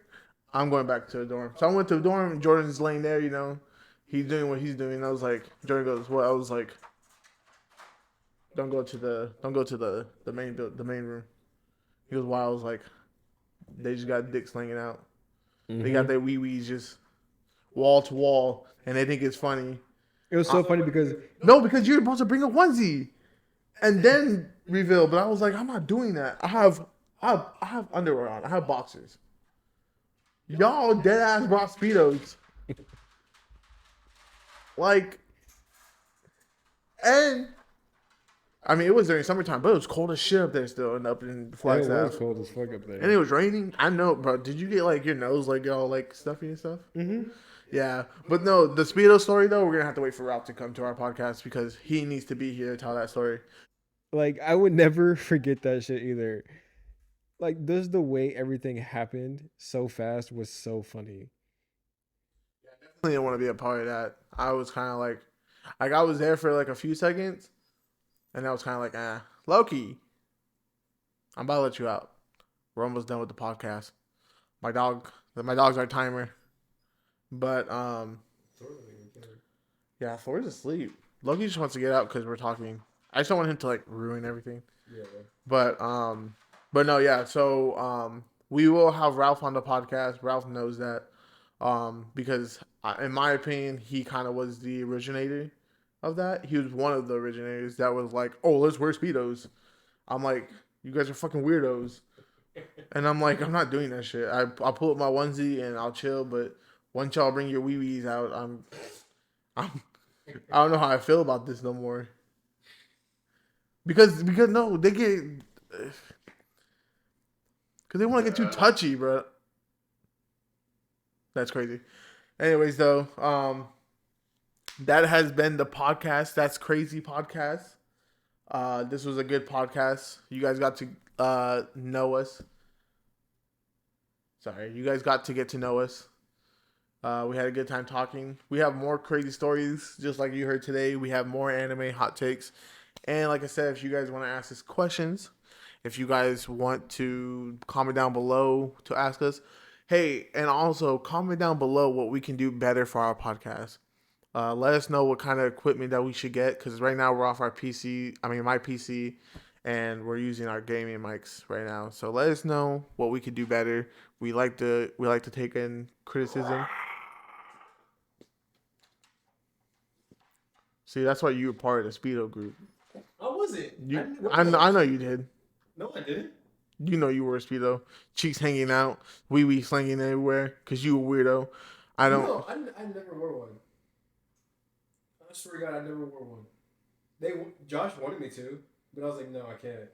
I'm going back to the dorm. So I went to the dorm. Jordan's laying there, he's doing what he's doing. I was like, Jordan goes, what? I was like, don't go to the main room. He goes, why? I was like, they just got dick slinging out. They got their wee wees just wall to wall, and they think it's funny. It was so funny because No, because you're supposed to bring a onesie and then reveal. But I was like, I'm not doing that. I have underwear on. I have boxers. Y'all dead ass brought speedos. Like, and I mean, it was during summertime, but it was cold as shit up there still, and up in it Flagstaff. was cold as fuck up there. And it was raining. I know, bro. Did you get like your nose like all like stuffy and stuff? Mm-hmm. Yeah, but no, the Speedo story though, we're gonna have to wait for Ralph to come to our podcast because he needs to be here to tell that story. Like I would never forget that shit either. Like just the way everything happened so fast was so funny. I didn't want to be a part of that. I was kind of like I was there for like a few seconds, and I was kind of like, Loki, I'm about to let you out. We're almost done with the podcast. My dog's our timer, but yeah, Thor's asleep. Loki just wants to get out because we're talking. I just don't want him to like ruin everything. Yeah. But no, yeah. So we will have Ralph on the podcast. Ralph knows that because in my opinion, he kind of was the originator of that. He was one of the originators that was like, oh, let's wear speedos. I'm like, you guys are fucking weirdos, and I'm like, I'm not doing that shit. I'll pull up my onesie and I'll chill, but once y'all bring your wee wees out, I'm I don't know how I feel about this no more. Because no, they get because they want to get too touchy, bro. That's crazy. Anyways, though, that has been the podcast. That's crazy podcast. This was a good podcast. You guys got to know us. Sorry, you guys got to get to know us. We had a good time talking. We have more crazy stories, just like you heard today. We have more anime hot takes. And like I said, if you guys want to ask us questions, if you guys want to comment down below to ask us, hey, and also comment down below what we can do better for our podcast. Let us know what kind of equipment that we should get, because right now we're off our PC, my PC, and we're using our gaming mics right now. So let us know what we could do better. We like to take in criticism. See, that's why you were part of the Speedo group. I wasn't. I know you did. No, I didn't. You know you were a Speedo. Cheeks hanging out, wee wee slinging everywhere, because you a weirdo. I don't. No, I never wore one. I swear to God, I never wore one. Josh wanted me to, but I was like, no, I can't.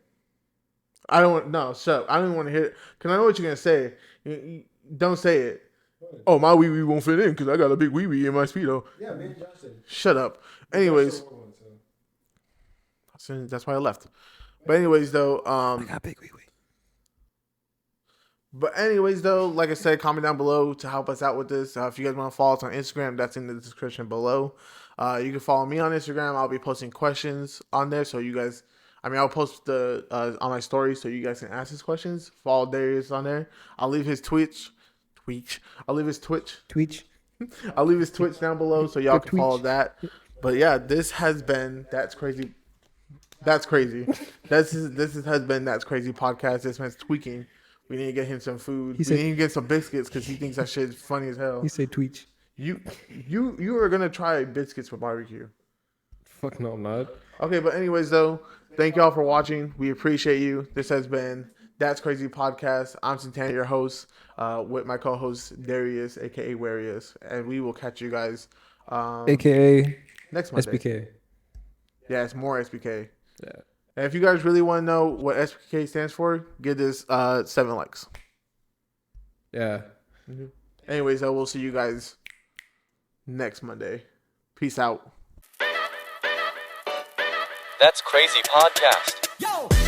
I don't. No, shut up. I don't even want to hear it, because I know what you're going to say. Don't say it. What? Oh, my wee wee won't fit in because I got a big wee wee in my Speedo. Yeah, me and Josh did. Shut up. Anyways. That's why I left. But anyways, though, I got big wee wee. But anyways, though, like I said, comment down below to help us out with this. If you guys want to follow us on Instagram, that's in the description below. You can follow me on Instagram. I'll be posting questions on there, so you guys. I mean, I'll post the on my story so you guys can ask his questions. Follow Darius on there. I'll leave his Twitch. I'll leave his Twitch. Tweet. I'll leave his Twitch down below so y'all The can follow Twitch. that. But yeah, this has been That's Crazy. That's crazy. This has been That's Crazy podcast. This man's tweaking. We need to get him some food. We need to get some biscuits because he thinks that shit's funny as hell. He said tweet. You are gonna try biscuits for barbecue. Fuck no, I'm not. Okay, but anyways though, thank y'all for watching. We appreciate you. This has been That's Crazy Podcast. I'm Santana, your host, with my co-host Darius, aka Warius, and we will catch you guys AKA next Monday. SBK. Yeah, it's more SBK. Yeah. And if you guys really want to know what SBK stands for, give this 7 likes. Yeah. Mm-hmm. Anyways, I will see you guys next Monday. Peace out. That's Crazy Podcast. Yo!